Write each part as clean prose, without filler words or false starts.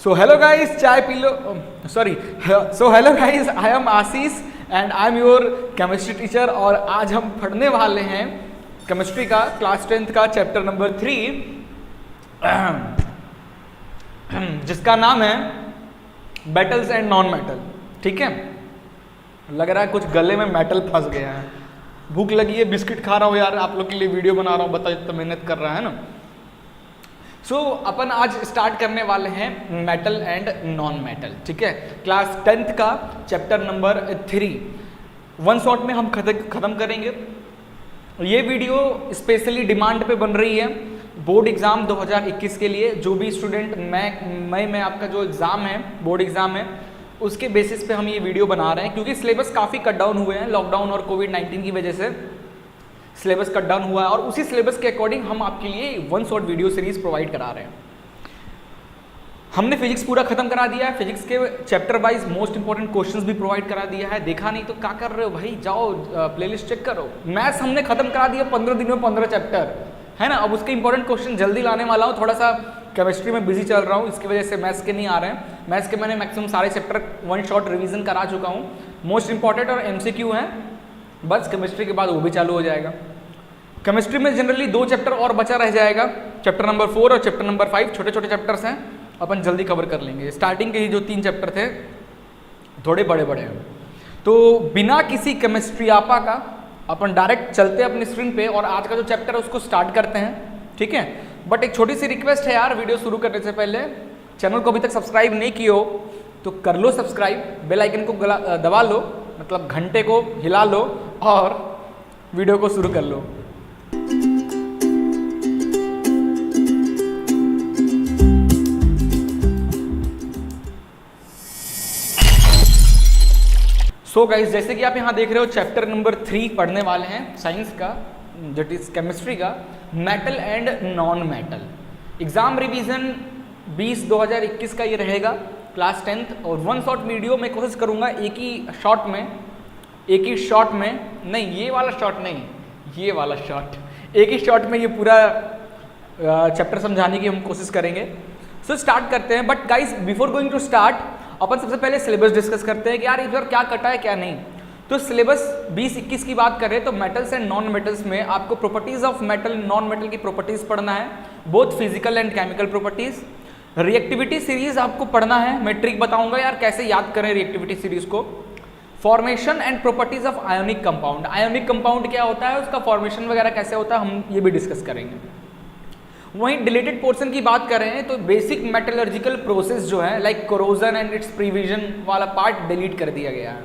So hello guys, चाय P low. Sorry. So hello guys, I am Ashish and I am your chemistry teacher. और आज हम पढ़ने वाले हैं केमिस्ट्री का क्लास 10th का चैप्टर नंबर 3 जिसका नाम है मेटल्स एंड नॉन मेटल. ठीक है, लग रहा है कुछ गले में मेटल फंस गया है. भूख लगी है, बिस्किट खा रहा हूँ यार, आप लोग के लिए वीडियो बना रहा हूँ, बताओ इतना मेहनत कर रहा है ना. अपन आज स्टार्ट करने वाले हैं मेटल एंड नॉन मेटल. ठीक है, क्लास 10th का चैप्टर नंबर 3 वन शॉट में हम खत्म करेंगे. ये वीडियो स्पेशली डिमांड पे बन रही है बोर्ड एग्जाम 2021 के लिए. जो भी स्टूडेंट मैं आपका जो एग्ज़ाम है, बोर्ड एग्ज़ाम है, उसके बेसिस पे हम ये वीडियो बना रहे हैं क्योंकि सिलेबस काफ़ी कट डाउन हुए हैं. लॉकडाउन और कोविड-19 की वजह से सिलेबस कट डाउन हुआ है और उसी सिलेबस के अकॉर्डिंग हम आपके लिए one shot video series provide करा रहे हैं. हमने फिजिक्स पूरा खत्म करा दिया है. फिजिक्स के chapter wise most important questions भी प्रोवाइड करा दिया है. देखा नहीं तो क्या कर रहे हो भाई, जाओ प्लेलिस्ट चेक करो. मैथ्स हमने खत्म करा दिया 15 दिन में 15 चैप्टर है ना. अब उसके इंपॉर्टेंट क्वेश्चन जल्दी लाने वाला हूँ. थोड़ा सा केमिस्ट्री में बिजी चल रहा हूँ, इसकी वजह से मैथ्स के नहीं आ रहे हैं. मैथ्स के मैंने मैक्सिमम सारे चैप्टर वन शॉट रिविजन करा चुका हूँ. मोस्ट इंपॉर्टेंट और MCQ हैं, बस केमिस्ट्री के बाद वो भी चालू हो जाएगा. केमिस्ट्री में जनरली 2 चैप्टर और बचा रह जाएगा, चैप्टर नंबर 4 और चैप्टर नंबर 5. छोटे छोटे चैप्टर्स हैं, अपन जल्दी कवर कर लेंगे. स्टार्टिंग के ही जो 3 चैप्टर थे थोड़े बड़े बड़े हैं. तो बिना किसी केमिस्ट्री आपा का अपन डायरेक्ट चलते हैं अपनी स्क्रीन पे और आज का जो चैप्टर है उसको स्टार्ट करते हैं. ठीक है, बट एक छोटी सी रिक्वेस्ट है यार, वीडियो शुरू करने से पहले चैनल को अभी तक सब्सक्राइब नहीं किए हो तो कर लो सब्सक्राइब, बेल आइकन को दबा लो, मतलब घंटे को हिला लो और वीडियो को शुरू कर लो. सो गाइस, जैसे कि आप यहाँ देख रहे हो चैप्टर नंबर 3 पढ़ने वाले हैं साइंस का, दैट इज केमिस्ट्री का, metal and non metal. Exam revision 20/2021 का ये रहेगा क्लास 10th. और वन शॉट वीडियो मैं कोशिश करूँगा एक ही शॉट में नहीं, ये वाला शॉट नहीं, ये वाला शॉट, एक ही शॉट में ये पूरा चैप्टर समझाने की हम कोशिश करेंगे. सो स्टार्ट करते हैं. But guys, before going to start अपन सबसे पहले सिलेबस डिस्कस करते हैं कि यार इस बार क्या कटा है क्या नहीं. तो सिलेबस 2021 की बात करें तो मेटल्स एंड नॉन मेटल्स में आपको properties of metal, non metal की प्रॉपर्टीज पढ़ना है, both physical and chemical properties. Reactivity series आपको पढ़ना है. मैं ट्रिक बताऊंगा यार कैसे याद करें रिएक्टिविटी सीरीज को. Formation and properties of ionic compound. Ionic compound क्या होता है, उसका फॉर्मेशन वगैरह कैसे होता है, हम ये भी डिस्कस करेंगे. वहीं डिलीटेड पोर्शन की बात करें तो बेसिक मेटलर्जिकल प्रोसेस जो है like corrosion and it's provision वाला पार्ट डिलीट कर दिया गया है.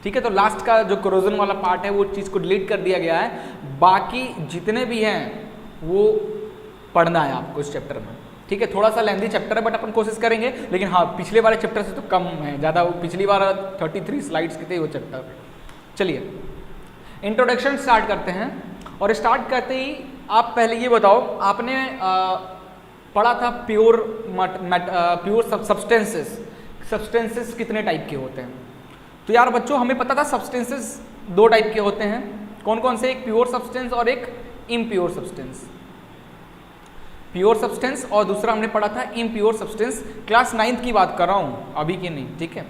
ठीक है, तो लास्ट का जो कोरोजन वाला पार्ट है वो चीज़ को डिलीट कर दिया गया है. बाकी जितने भी हैं वो पढ़ना है आपको इस चैप्टर में. ठीक है, थोड़ा सा लेंथी चैप्टर है बट अपन कोशिश करेंगे. लेकिन हाँ, पिछले वाले चैप्टर से तो कम है, ज़्यादा. पिछली बार 33 स्लाइड्स के थे वो चैप्टर. चलिए इंट्रोडक्शन स्टार्ट करते हैं. और स्टार्ट करते ही आप पहले ये बताओ, आपने पढ़ा था प्योर सब्सटेंसेस कितने टाइप के होते हैं. तो यार बच्चों, हमें पता था सब्सटेंसेस 2 टाइप के होते हैं. कौन कौन से, एक प्योर सब्सटेंस और एक इम्प्योर सब्सटेंस. प्योर सब्सटेंस और दूसरा हमने पढ़ा था इम्प्योर सब्सटेंस. क्लास 9th की बात कर रहा हूँ, अभी की नहीं. ठीक है,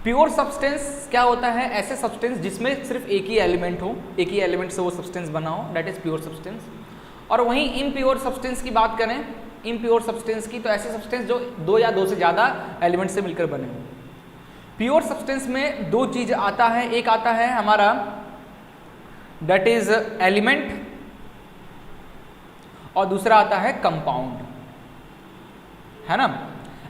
प्योर सब्सटेंस क्या होता है, ऐसे सब्सटेंस जिसमें सिर्फ एक ही एलिमेंट हो, एक ही एलिमेंट से वो सब्सटेंस बना हो, दैट इज प्योर सब्सटेंस. और वहीं इम्प्योर सब्सटेंस की बात करें, इम्प्योर सब्सटेंस की, तो ऐसे सब्सटेंस जो 2 या 2 से ज़्यादा एलिमेंट से मिलकर बने हो. प्योर सब्सटेंस में 2 चीज़ आता है. एक आता है हमारा दैट इज एलिमेंट और दूसरा आता है कंपाउंड, है ना.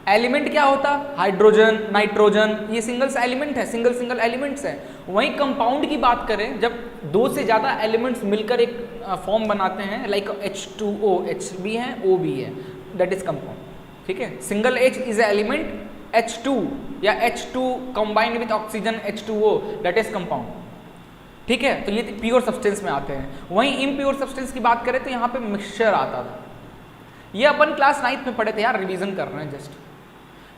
एलिमेंट क्या होता, हाइड्रोजन, नाइट्रोजन, ये सिंगल एलिमेंट है, सिंगल एलिमेंट्स है. वहीं कंपाउंड की बात करें, जब 2 से ज़्यादा एलिमेंट्स मिलकर एक फॉर्म बनाते हैं, लाइक H2O, H भी है, O भी है, दैट इज कंपाउंड. ठीक है, single H is element, H2 या H2 combined with oxygen H2O, that is compound. ठीक है, तो ये प्योर सब्सटेंस में आते हैं. वहीं इम्प्योर सब्सटेंस की बात करें तो यहाँ पे मिक्सचर आता था. ये अपन क्लास 9th में पढ़े थे यार, रिवीजन कर रहे हैं जस्ट.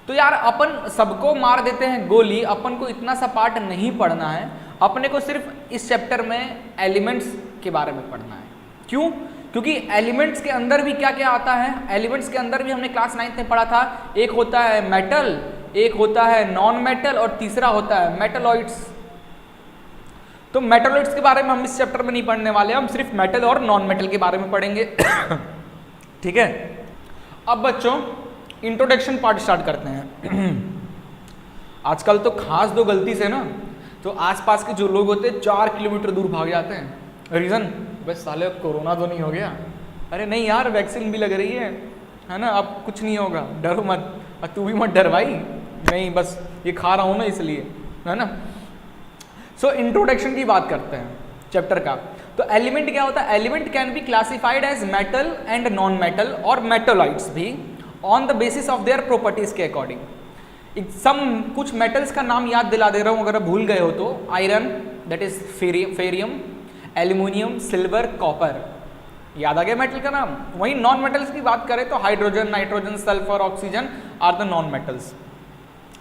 तो यार अपन सबको मार देते हैं गोली, अपन को इतना सा पार्ट नहीं पढ़ना है. अपने को सिर्फ इस चैप्टर में एलिमेंट्स के बारे में पढ़ना है. क्यों? क्योंकि एलिमेंट्स के अंदर भी क्या क्या आता है, एलिमेंट्स के अंदर भी हमने क्लास 9th में पढ़ा था, एक होता है मेटल, एक होता है नॉन मेटल और तीसरा होता है मेटलॉइड्स। तो मेटलॉइड्स के बारे में हम इस चैप्टर में नहीं पढ़ने वाले, हम सिर्फ मेटल और नॉन मेटल के बारे में पढ़ेंगे। ठीक है, अब बच्चों इंट्रोडक्शन पार्ट स्टार्ट करते हैं। आजकल तो खास दो गलती से ना तो आसपास के जो लोग होते हैं 4 किलोमीटर दूर भाग जाते हैं। रीज़न, बस साले कोरोना तो नहीं हो गया। अरे नहीं यार, वैक्सीन भी लग रही है ना, अब कुछ नहीं होगा, डरो मत। तू भी मत डर भाई, नहीं बस ये खा रहा हूँ ना इसलिए, है ना। सो इंट्रोडक्शन की बात करते हैं चैप्टर का। तो एलिमेंट क्या होता है, element can be classified as metal and non metal और मेटलॉइड्स भी on the basis of their properties के अकॉर्डिंग। कुछ मेटल्स का नाम याद दिला दे रहा हूँ अगर आप भूल गए हो तो। Iron, that is Ferium, aluminium, silver, copper, याद आ गया मेटल का नाम। वहीं नॉन मेटल्स की बात करें तो hydrogen, nitrogen, sulphur, oxygen are the non metals.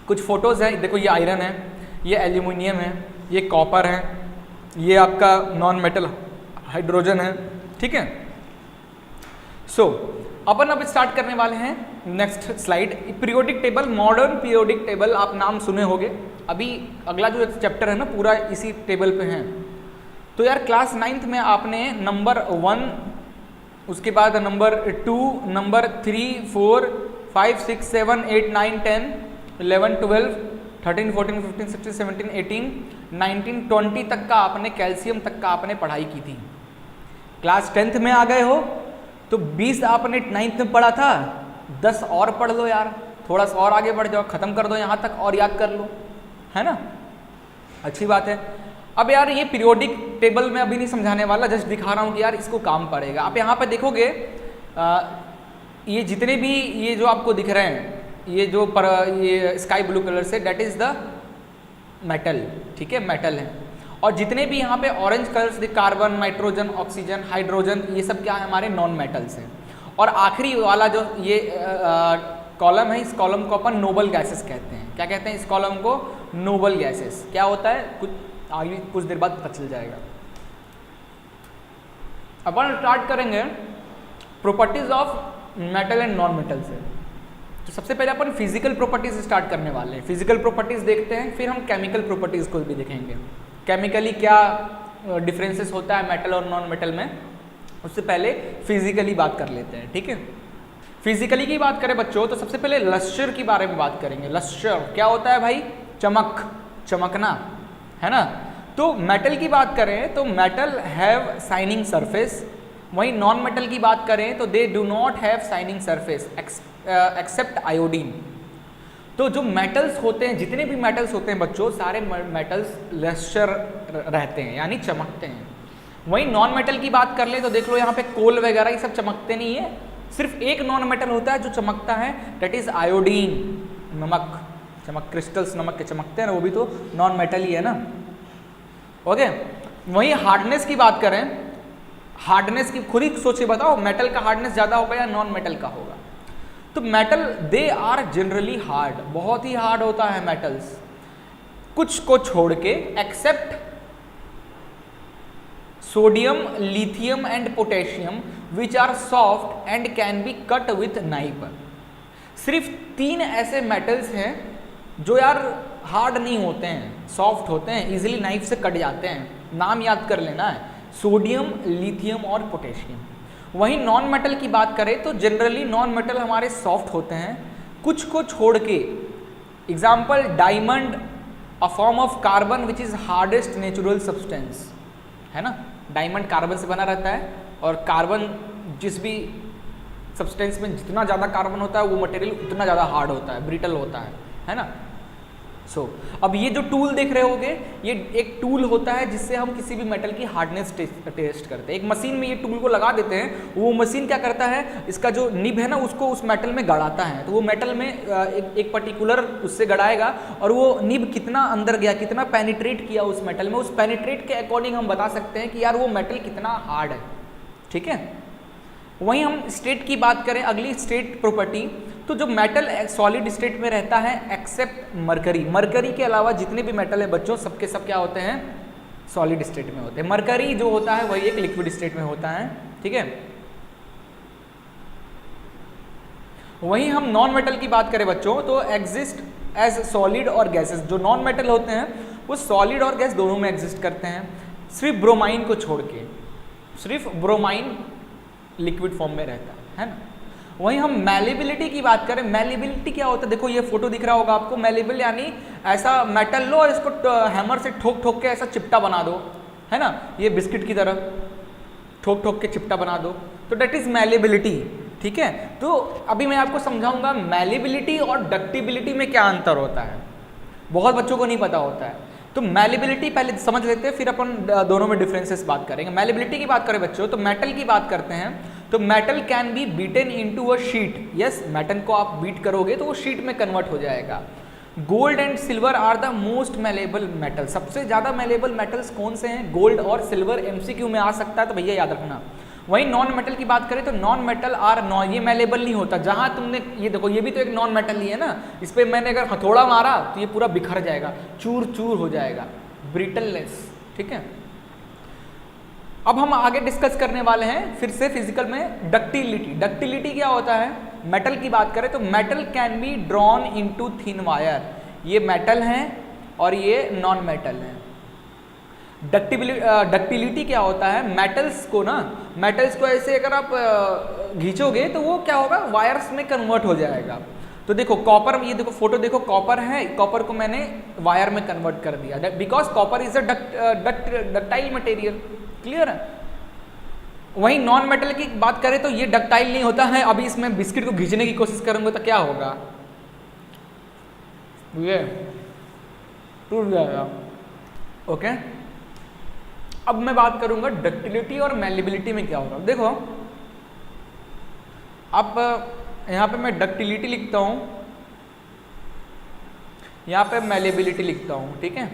कुछ फोटोज है, देखो ये आयरन है, ये एल्यूमिनियम है, ये कॉपर है, ये आपका नॉन मेटल हाइड्रोजन है। ठीक है, सो अपन अब स्टार्ट करने वाले हैं next slide. Periodic table, modern periodic table आप नाम सुने होंगे। अभी अगला जो चैप्टर है ना पूरा इसी टेबल पे है। तो यार क्लास 9th में आपने नंबर 1, उसके बाद नंबर 2, नंबर 3, 4, 5, 6, 7, 8, 9, 10, 11, 12, 13, 14, 15, 16, 17, 18, 19, 20 तक का आपने कैल्शियम तक का आपने पढ़ाई की थी। क्लास 10th में आ गए हो तो 20 आपने 9th में पढ़ा था, 10 और पढ़ लो यार, थोड़ा सा और आगे बढ़ जाओ, खत्म कर दो यहाँ तक और याद कर लो, है ना। अच्छी बात है। अब यार ये पीरियोडिक टेबल में अभी नहीं समझाने वाला, जस्ट दिखा रहा हूँ कि यार इसको काम पड़ेगा। आप यहाँ पे देखोगे ये जितने भी ये जो आपको दिख रहे हैं, ये स्काई ब्लू कलर से, डेट इज द मेटल। ठीक है, मेटल है। और जितने भी यहाँ पे orange colours, carbon, nitrogen, oxygen, hydrogen, ये सब क्या है, हमारे नॉन मेटल्स हैं। और आखिरी वाला जो ये कॉलम है, इस कॉलम को अपन नोबल गैसेस कहते हैं। क्या कहते हैं इस कॉलम को? Noble gases. क्या होता है कुछ आगे कुछ देर बाद पता चल जाएगा। अपन स्टार्ट करेंगे properties of metal and non metal से। तो सबसे पहले अपन फिजिकल प्रॉपर्टीज स्टार्ट करने वाले हैं। फिजिकल प्रॉपर्टीज देखते हैं, फिर हम केमिकल प्रॉपर्टीज को भी देखेंगे। केमिकली क्या डिफरेंसेस होता है मेटल और नॉन मेटल में, उससे पहले फिजिकली बात कर लेते हैं। ठीक है, फिजिकली की बात करें बच्चों तो सबसे पहले लस्टर की बारे में बात करेंगे। लस्टर क्या होता है भाई? चमक, चमकना, है ना। तो मेटल की बात करें तो मेटल हैव शाइनिंग सरफेस। वहीं नॉन मेटल की बात करें तो they do not have shining surface except iodine. तो जो मेटल्स होते हैं, जितने भी मेटल्स होते हैं बच्चों, सारे मेटल्स लस्टर रहते हैं, यानी चमकते हैं। वहीं नॉन मेटल की बात कर ले तो देख लो यहाँ पे कोल वगैरह ये सब चमकते नहीं है। सिर्फ एक नॉन मेटल होता है जो चमकता है, दैट इज आयोडीन, नमक। चमक क्रिस्टल्स नमक के चमकते हैं ना, वो भी तो नॉन मेटल ही है ना। ओके, वहीं हार्डनेस की बात करें, हार्डनेस की खुद ही सोचिए, बताओ मेटल का हार्डनेस ज़्यादा होगा या नॉन मेटल का होगा? तो metal they are generally hard, बहुत ही हार्ड होता है मेटल्स, कुछ को छोड़ के, except sodium, lithium and potassium which are soft and can be cut with knife. सिर्फ 3 ऐसे मेटल्स हैं जो यार हार्ड नहीं होते हैं, सॉफ्ट होते हैं, इजीली नाइफ से कट जाते हैं। नाम याद कर लेना है, सोडियम, लिथियम और पोटेशियम। वहीं नॉन मेटल की बात करें तो जनरली नॉन मेटल हमारे सॉफ्ट होते हैं, कुछ को छोड़ के। Example diamond, a form of carbon which is hardest natural substance, है ना। डायमंड कार्बन से बना रहता है, और कार्बन जिस भी सब्सटेंस में जितना ज़्यादा कार्बन होता है वो मटेरियल उतना ज़्यादा हार्ड होता है, ब्रिटल होता है ना। अब ये जो टूल देख रहे होगे, ये एक टूल होता है जिससे हम किसी भी मेटल की हार्डनेस टेस्ट करते हैं। एक मशीन में ये टूल को लगा देते हैं, वो मशीन क्या करता है, इसका जो निब है ना उसको उस मेटल में गड़ाता है। तो वो मेटल में एक पर्टिकुलर उससे गड़ाएगा, और वो निब कितना अंदर गया, कितना पेनिट्रेट किया उस मेटल में, उस पेनिट्रेट के अकॉर्डिंग हम बता सकते हैं कि यार वो मेटल कितना हार्ड है। ठीक है, वहीं हम स्टेट की बात करें, अगली स्टेट प्रॉपर्टी, तो जो मेटल सॉलिड स्टेट में रहता है एक्सेप्ट मरकरी। मरकरी के अलावा जितने भी मेटल है बच्चों, सबके सब क्या होते हैं? सॉलिड स्टेट में होते हैं। मरकरी जो होता है वही एक लिक्विड स्टेट में होता है। ठीक है, वहीं हम नॉन मेटल की बात करें बच्चों तो एग्जिस्ट एज सॉलिड और गैसेस। जो नॉन मेटल होते हैं वो सॉलिड और गैस दोनों में एग्जिस्ट करते हैं, सिर्फ ब्रोमाइन को छोड़ के। सिर्फ ब्रोमाइन लिक्विड फॉर्म में रहता है ना। वहीं हम मैलिबिलिटी की बात करें, मैलिबिलिटी क्या होता है, देखो ये फोटो दिख रहा होगा आपको। मैलिबल यानी ऐसा मेटल लो और इसको हैमर से ठोक ठोक के ऐसा चिपटा बना दो, है ना, ये बिस्किट की तरह ठोक ठोक के चिपटा बना दो, तो डेट इज मैलिबिलिटी। ठीक है, तो अभी मैं आपको समझाऊंगा मैलिबिलिटी और डक्टिबिलिटी में क्या अंतर होता है, बहुत बच्चों को नहीं पता होता है। तो मैलिबिलिटी पहले समझ लेते हैं, फिर अपन दोनों में डिफरेंसेस बात करेंगे। मैलिबिलिटी की बात करें बच्चों तो मेटल की बात करते हैं, तो metal can be beaten into a sheet. Yes, metal को आप बीट करोगे तो वो शीट में कन्वर्ट हो जाएगा। Gold and silver are the most malleable metal. सबसे ज़्यादा मेलेबल मेटल्स कौन से हैं, गोल्ड और सिल्वर। एमसीक्यू में आ सकता है तो भैया याद रखना। वहीं नॉन मेटल की बात करें तो नॉन मेटल आर ये मेलेबल नहीं होता। जहां तुमने ये देखो, ये भी तो एक नॉन मेटल ही है ना, इस पर मैंने अगर हथौड़ा मारा तो ये पूरा बिखर जाएगा, चूर चूर हो जाएगा, ब्रिटलनेस। ठीक है, अब हम आगे डिस्कस करने वाले हैं फिर से फिजिकल में डक्टिलिटी। डक्टिलिटी क्या होता है, मेटल की बात करें तो metal can be drawn into thin wire. ये मेटल हैं और ये नॉन मेटल हैं। डक्टिलिटी क्या होता है, मेटल्स को ऐसे अगर आप खींचोगे तो वो क्या होगा, वायर्स में कन्वर्ट हो जाएगा। तो देखो कॉपर, ये देखो फोटो देखो, कॉपर है, कॉपर को मैंने वायर में कन्वर्ट कर दिया, because copper is a ductile material. Clear है। वहीं नॉन मेटल की बात करें तो ये डक्टाइल नहीं होता है। अभी इसमें बिस्किट को खींचने की कोशिश करूंगा तो क्या होगा, ये टूट जाएगा। ओके, अब मैं बात करूंगा डक्टिलिटी और मैलिबिलिटी में क्या होगा। देखो अब यहां पे मैं डक्टिलिटी लिखता हूं, यहां पे मैलिबिलिटी लिखता हूं। ठीक है,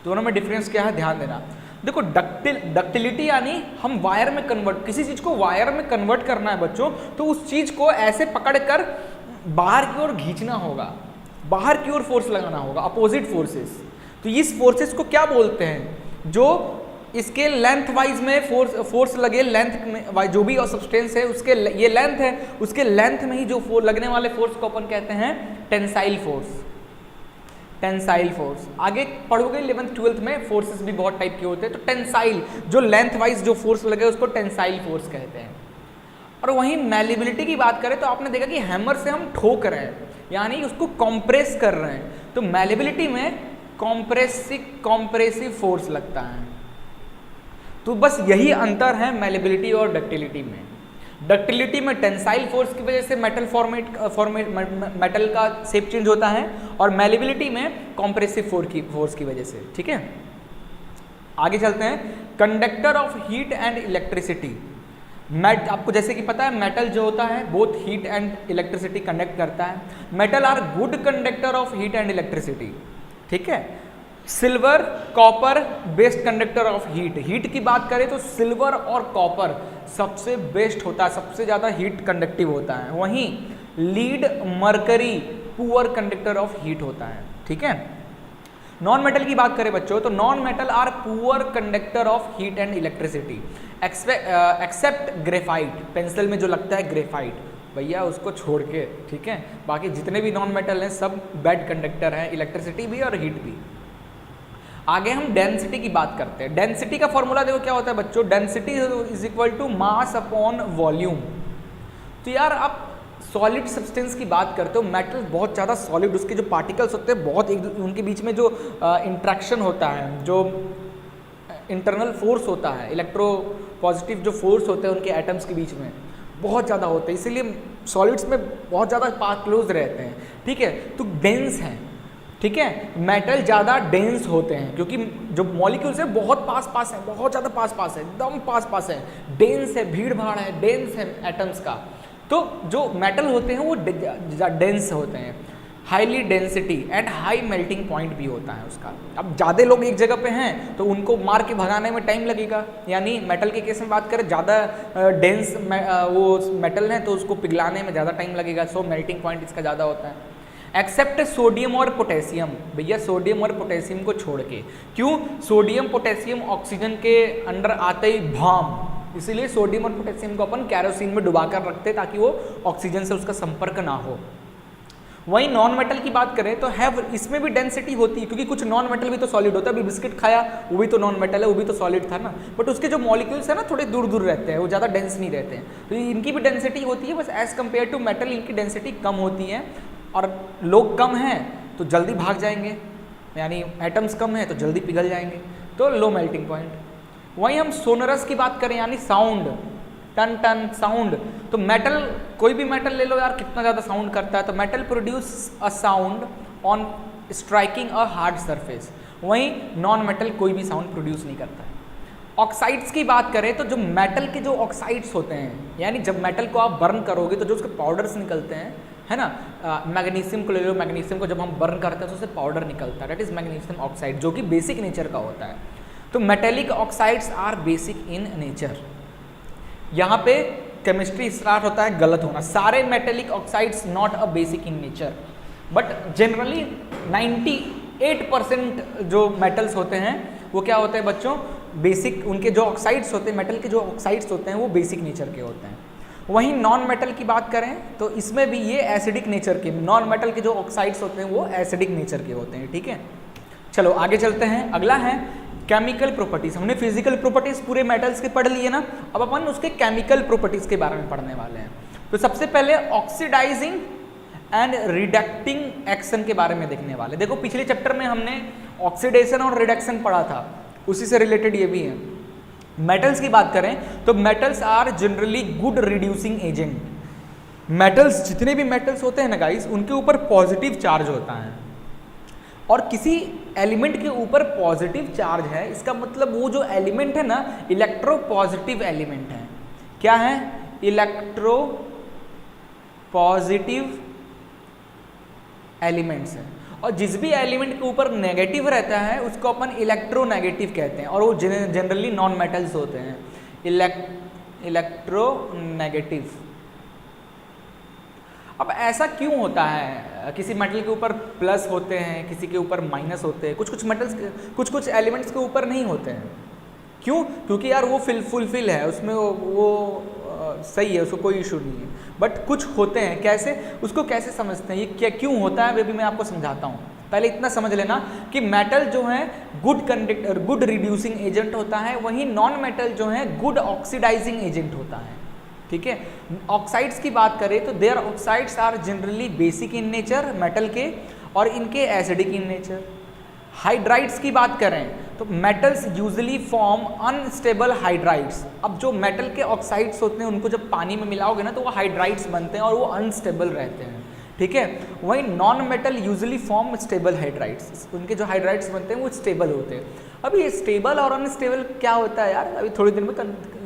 दोनों में डिफरेंस क्या है ध्यान देना। देखो डक्टिलिटी यानी हम वायर में कन्वर्ट, किसी चीज को वायर में कन्वर्ट करना है बच्चों, तो उस चीज को ऐसे पकड़कर बाहर की ओर खींचना होगा, बाहर की ओर फोर्स लगाना होगा, अपोजिट फोर्सेस। तो इस फोर्सेस को क्या बोलते हैं, जो इसके लेंथ वाइज में फोर्स लगे, लेंथ में जो भी सब्सटेंस है उसके ये लेंथ है, उसके लेंथ में ही जो लगने वाले फोर्स को अपन कहते हैं टेंसाइल फोर्स। टेंसाइल फोर्स आगे पढ़ोगे 11th 12th में, फोर्सेस भी बहुत टाइप के होते हैं। तो टेंसाइल जो लेंथ वाइज जो फोर्स लगे उसको टेंसाइल फोर्स कहते हैं। और वहीं मैलिबिलिटी की बात करें तो आपने देखा कि हैमर से हम ठोक रहे हैं, यानी उसको कंप्रेस कर रहे हैं, तो मैलिबिलिटी में कॉम्प्रेसिव फोर्स लगता है। तो बस यही अंतर है मैलिबिलिटी और डक्टिलिटी में। डक्टिलिटी में टेंसाइल फोर्स की वजह से मेटल का शेप चेंज होता है, और मैलिबिलिटी में कॉम्प्रेसिव फोर्स की वजह से। ठीक है, आगे चलते हैं। Conductor of heat and electricity. आपको जैसे कि पता है मेटल जो होता है both heat and electricity conduct करता है। Metal are good conductor of heat and electricity. ठीक है, silver copper best conductor of heat. Heat की बात करें तो सिल्वर और कॉपर सबसे बेस्ट होता है, सबसे ज़्यादा हीट कंडक्टिव होता है। वहीं lead mercury poor conductor of heat होता है। ठीक है, नॉन मेटल की बात करें बच्चों तो non metal are poor conductor of heat and electricity except graphite. Pencil में जो लगता है ग्रेफाइट भैया उसको छोड़ के, ठीक है, बाकी जितने भी नॉन मेटल हैं सब बैड कंडक्टर हैं, इलेक्ट्रिसिटी भी और हीट भी। आगे हम डेंसिटी की बात करते हैं। डेंसिटी का फॉर्मूला देखो क्या होता है बच्चों, density is equal to mass upon volume. तो यार आप सॉलिड सब्सटेंस की बात करते हो, मेटल बहुत ज़्यादा सॉलिड, उसके जो पार्टिकल्स होते हैं बहुत उनके बीच में जो इंट्रैक्शन होता है, जो इंटरनल फोर्स होता है, इलेक्ट्रो पॉजिटिव जो फोर्स होते हैं उनके एटम्स के बीच में बहुत ज़्यादा होते हैं, इसीलिए सॉलिड्स में बहुत ज़्यादा क्लोज रहते हैं। ठीक है, तो डेंस हैं। ठीक है, मेटल ज़्यादा डेंस होते हैं क्योंकि जो मॉलिक्यूल्स है बहुत पास पास है, बहुत ज़्यादा पास पास है, एकदम पास पास है, डेंस है, भीड़ भाड़ है, डेंस है एटम्स का। तो जो मेटल होते हैं वो डेंस होते हैं, highly density and high melting point भी होता है उसका। अब ज़्यादा लोग एक जगह पे हैं तो उनको मार के भगाने में टाइम लगेगा, यानी मेटल के केस में बात करें ज़्यादा डेंस वो मेटल है तो उसको पिघलाने में ज़्यादा टाइम लगेगा, सो मेल्टिंग पॉइंट इसका ज़्यादा होता है। एक्सेप्ट सोडियम और पोटेशियम, भैया सोडियम और पोटेशियम को छोड़ के, क्यों? सोडियम पोटेशियम ऑक्सीजन के अंडर आते ही भाम इसीलिए सोडियम और पोटेशियम को अपन कैरोसिन में डुबा कर रखते हैं ताकि वो ऑक्सीजन से उसका संपर्क ना हो। वहीं नॉन मेटल की बात करें तो है, इसमें भी डेंसिटी होती है, क्योंकि कुछ नॉन मेटल भी तो सॉलिड होता है। अभी बिस्किट खाया वो भी तो नॉन मेटल है, वो भी तो सॉलिड था ना, बट उसके जो मॉलिक्यूल्स है ना थोड़े दूर दूर रहते हैं, वो ज़्यादा डेंस नहीं रहते हैं, तो इनकी भी डेंसिटी होती है, बस एज कम्पेयर टू मेटल इनकी डेंसिटी कम होती है। और लोग कम हैं तो जल्दी भाग जाएंगे, यानी एटम्स कम है तो जल्दी पिघल जाएंगे, तो लो मेल्टिंग पॉइंट। वहीं हम सोनरस की बात करें यानी साउंड, टन टन साउंड, तो मेटल, कोई भी मेटल ले लो यार कितना ज़्यादा साउंड करता है, तो metal produce a sound on striking a hard surface. वहीं नॉन मेटल कोई भी साउंड प्रोड्यूस नहीं करता है। ऑक्साइड्स की बात करें तो जो मेटल के जो ऑक्साइड्स होते हैं, यानी जब मेटल को आप बर्न करोगे तो जो उसके पाउडर्स निकलते हैं, है ना, मैग्नीशियम को ले लो, मैग्नीशियम को जब हम बर्न करते हैं तो उससे पाउडर निकलता है, दैट इज मैग्नीशियम ऑक्साइड, जो कि बेसिक नेचर का होता है। तो metallic oxides are basic in nature. यहाँ पे केमिस्ट्री स्टार्ट होता है गलत होना, सारे metallic oxides not a basic in nature, but generally 98% जो मेटल्स होते हैं वो क्या होते हैं बच्चों, बेसिक, उनके जो ऑक्साइड्स होते हैं, मेटल के जो ऑक्साइड्स होते हैं वो बेसिक नेचर के होते हैं। वहीं नॉन मेटल की बात करें तो इसमें भी ये एसिडिक नेचर के, नॉन मेटल के जो ऑक्साइड्स होते हैं वो एसिडिक नेचर के होते हैं, ठीक है। चलो आगे चलते हैं, अगला है केमिकल प्रॉपर्टीज। हमने फिजिकल प्रॉपर्टीज पूरे मेटल्स के पढ़ लिए ना, अब अपन उसके केमिकल प्रॉपर्टीज के बारे में पढ़ने वाले हैं। तो सबसे पहले ऑक्सीडाइजिंग एंड रिडक्टिंग एक्शन के बारे में देखने वाले। देखो पिछले चैप्टर में हमने ऑक्सीडेशन और रिडक्शन पढ़ा था, उसी से रिलेटेड ये भी है। मेटल्स की बात करें तो metals are generally good reducing agent. Metals, जितने भी मेटल्स होते हैं ना गाइस, उनके ऊपर पॉजिटिव चार्ज होता है, और किसी एलिमेंट के ऊपर पॉजिटिव चार्ज है, इसका मतलब वो जो एलिमेंट है ना इलेक्ट्रो पॉजिटिव एलिमेंट है। क्या है? इलेक्ट्रो पॉजिटिव एलिमेंट्स है। और जिस भी एलिमेंट के ऊपर नेगेटिव रहता है उसको अपन इलेक्ट्रोनेगेटिव कहते हैं, और वो जनरली नॉन मेटल्स होते हैं, इलेक्ट्रोनेगेटिव। अब ऐसा क्यों होता है? किसी मेटल के ऊपर प्लस होते हैं, किसी के ऊपर माइनस होते हैं, कुछ मेटल्स, कुछ एलिमेंट्स के ऊपर नहीं होते हैं। क्यों? क्योंकि यार वो फुलफिल है, उसमें वो सही है, उसको कोई इशू नहीं है, बट कुछ होते हैं। कैसे? उसको कैसे समझते हैं, ये क्या क्यों होता है, वे भी मैं आपको समझाता हूँ। पहले इतना समझ लेना कि मेटल जो है good conductor, good reducing agent होता है, वहीं नॉन मेटल जो है गुड ऑक्सीडाइजिंग एजेंट होता है, ठीक है। ऑक्साइड्स की बात करें तो their oxides are generally basic in nature metal के, और इनके एसिडिक इन नेचर। हाइड्राइड्स की बात करें तो metals usually form unstable hydrides. अब जो मेटल के ऑक्साइड्स होते हैं उनको जब पानी में मिलाओगे ना तो वो हाइड्राइड्स बनते हैं और वो अनस्टेबल रहते हैं, ठीक है। वहीं non metal usually form stable hydrides, उनके जो हाइड्राइड्स बनते हैं वो स्टेबल होते हैं। अभी ये स्टेबल और अनस्टेबल क्या होता है यार, अभी थोड़ी देर में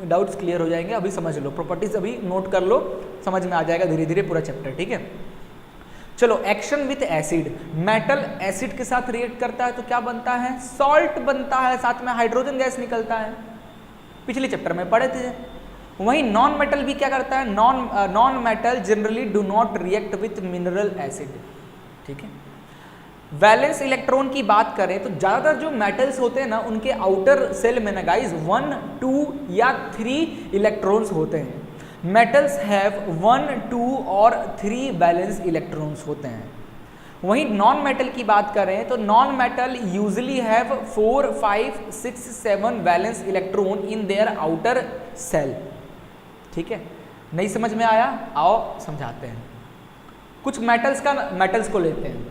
डाउट्स क्लियर हो जाएंगे, अभी समझ लो, प्रॉपर्टीज अभी नोट कर लो, समझ में आ जाएगा धीरे धीरे पूरा चैप्टर, ठीक है। चलो action with acid, metal acid के साथ रिएक्ट करता है तो क्या बनता है? सॉल्ट बनता है, साथ में हाइड्रोजन गैस निकलता है, पिछले चैप्टर में पढ़े थे। वहीं नॉन मेटल भी क्या करता है? Non metal generally do not react with mineral acid, ठीक है। वैलेंस इलेक्ट्रॉन की बात करें तो ज़्यादातर जो मेटल्स होते हैं ना उनके आउटर सेल में ना गाइज 1, 2 या 3 इलेक्ट्रॉन्स होते हैं। मेटल्स हैव 1, 2 और 3 वैलेंस इलेक्ट्रॉन्स होते हैं। वहीं नॉन मेटल की बात करें तो non metal usually have 4, 5, 6, 7 valence electron in their outer shell, ठीक है। नहीं समझ में आया? आओ समझाते हैं। कुछ मेटल्स को लेते हैं,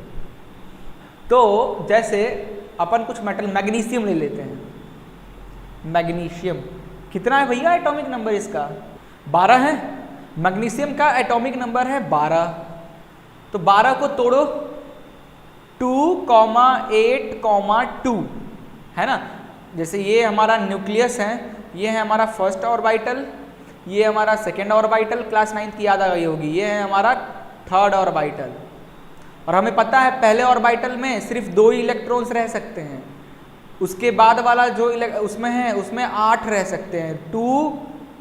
तो जैसे अपन कुछ मेटल, मैग्नीशियम ले लेते हैं। मैग्नीशियम कितना है भैया एटॉमिक नंबर इसका? 12 है। मैग्नीशियम का एटॉमिक नंबर है 12, तो 12 को तोड़ो 2,8,2 है ना। जैसे ये हमारा न्यूक्लियस है, ये है हमारा फर्स्ट ऑर्बिटल, ये हमारा सेकेंड ऑर्बिटल, क्लास 9th की याद आ गई होगी, ये है हमारा थर्ड ऑर्बिटल। और हमें पता है पहले ऑर्बिटल में सिर्फ 2 ही इलेक्ट्रॉन्स रह सकते हैं, उसके बाद वाला जो उसमें है उसमें 8 रह सकते हैं, 2,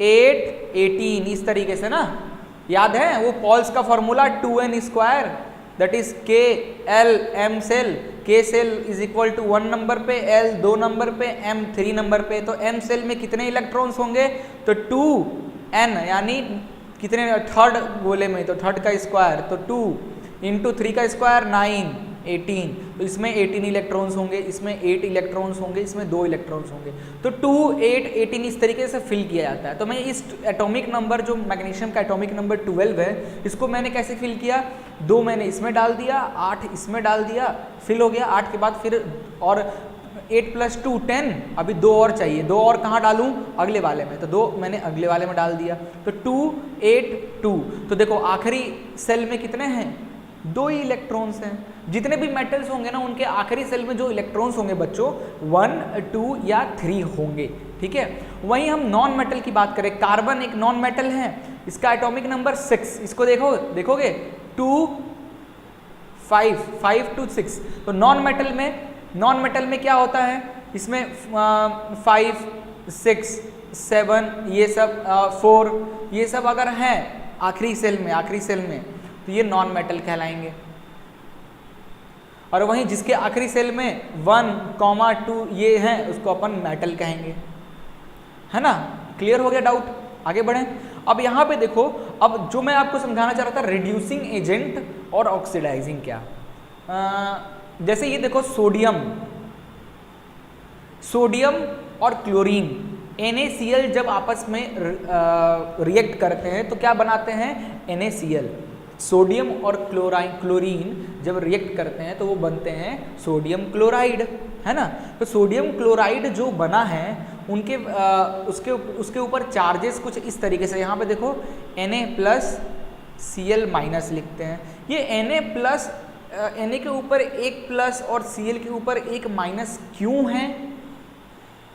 8, 18, इस तरीके से ना, याद है वो पॉल्स का formula 2n²। That is K L M shell, K shell is equal to 1 number पे, एल 2 नंबर पे, एम 3 नंबर पे। तो एम सेल में कितने इलेक्ट्रॉन्स होंगे, तो 2n यानी कितने, थर्ड गोले में, तो थर्ड का स्क्वायर, तो 2 इंटू 3 का स्क्वायर 9 18, तो इसमें 18 इलेक्ट्रॉन्स होंगे, इसमें 8 इलेक्ट्रॉन्स होंगे, इसमें 2 इलेक्ट्रॉन्स होंगे। तो 2 8 18 इस तरीके से फिल किया जाता है। तो मैं इस एटॉमिक नंबर जो मैग्नीशियम का एटॉमिक नंबर 12 है, इसको मैंने कैसे फिल किया, 2 मैंने इसमें डाल दिया, 8 इसमें डाल दिया, फिल हो गया। 8 के बाद फिर और 8 + 2 10, अभी 2 और चाहिए, 2 और कहाँ डालूं, अगले वाले में, तो 2 मैंने अगले वाले में डाल दिया। तो 2 8 2, तो देखो आखिरी सेल में कितने हैं, 2 ही इलेक्ट्रॉन्स हैं। जितने भी मेटल्स होंगे ना, उनके आखिरी सेल में जो इलेक्ट्रॉन्स होंगे बच्चों 1 2 या 3 होंगे, ठीक है। वहीं हम नॉन मेटल की बात करें, कार्बन एक नॉन मेटल है, इसका एटॉमिक नंबर 6, इसको देखोगे 2 5 5 to 6। तो नॉन मेटल में क्या होता है, इसमें 5 6 7 ये सब 4 ये सब अगर हैं आखिरी सेल में तो ये नॉन मेटल कहलाएंगे। और वहीं जिसके आखिरी सेल में 1 2 ये हैं उसको अपन मेटल कहेंगे, है ना। क्लियर हो गया डाउट, आगे बढ़ें। अब यहाँ पे देखो, अब जो मैं आपको समझाना चाह रहा था, रिड्यूसिंग एजेंट और ऑक्सीडाइजिंग क्या, जैसे ये देखो सोडियम और क्लोरीन NaCl जब आपस में रिएक्ट करते हैं तो क्या बनाते हैं, NaCl। सोडियम और क्लोरीन जब रिएक्ट करते हैं तो वो बनते हैं सोडियम क्लोराइड, है ना। तो सोडियम क्लोराइड जो बना है उनके उसके ऊपर चार्जेस कुछ इस तरीके से, यहाँ पे देखो Na+Cl- लिखते हैं। ये Na के ऊपर एक प्लस और Cl के ऊपर एक माइनस क्यों है,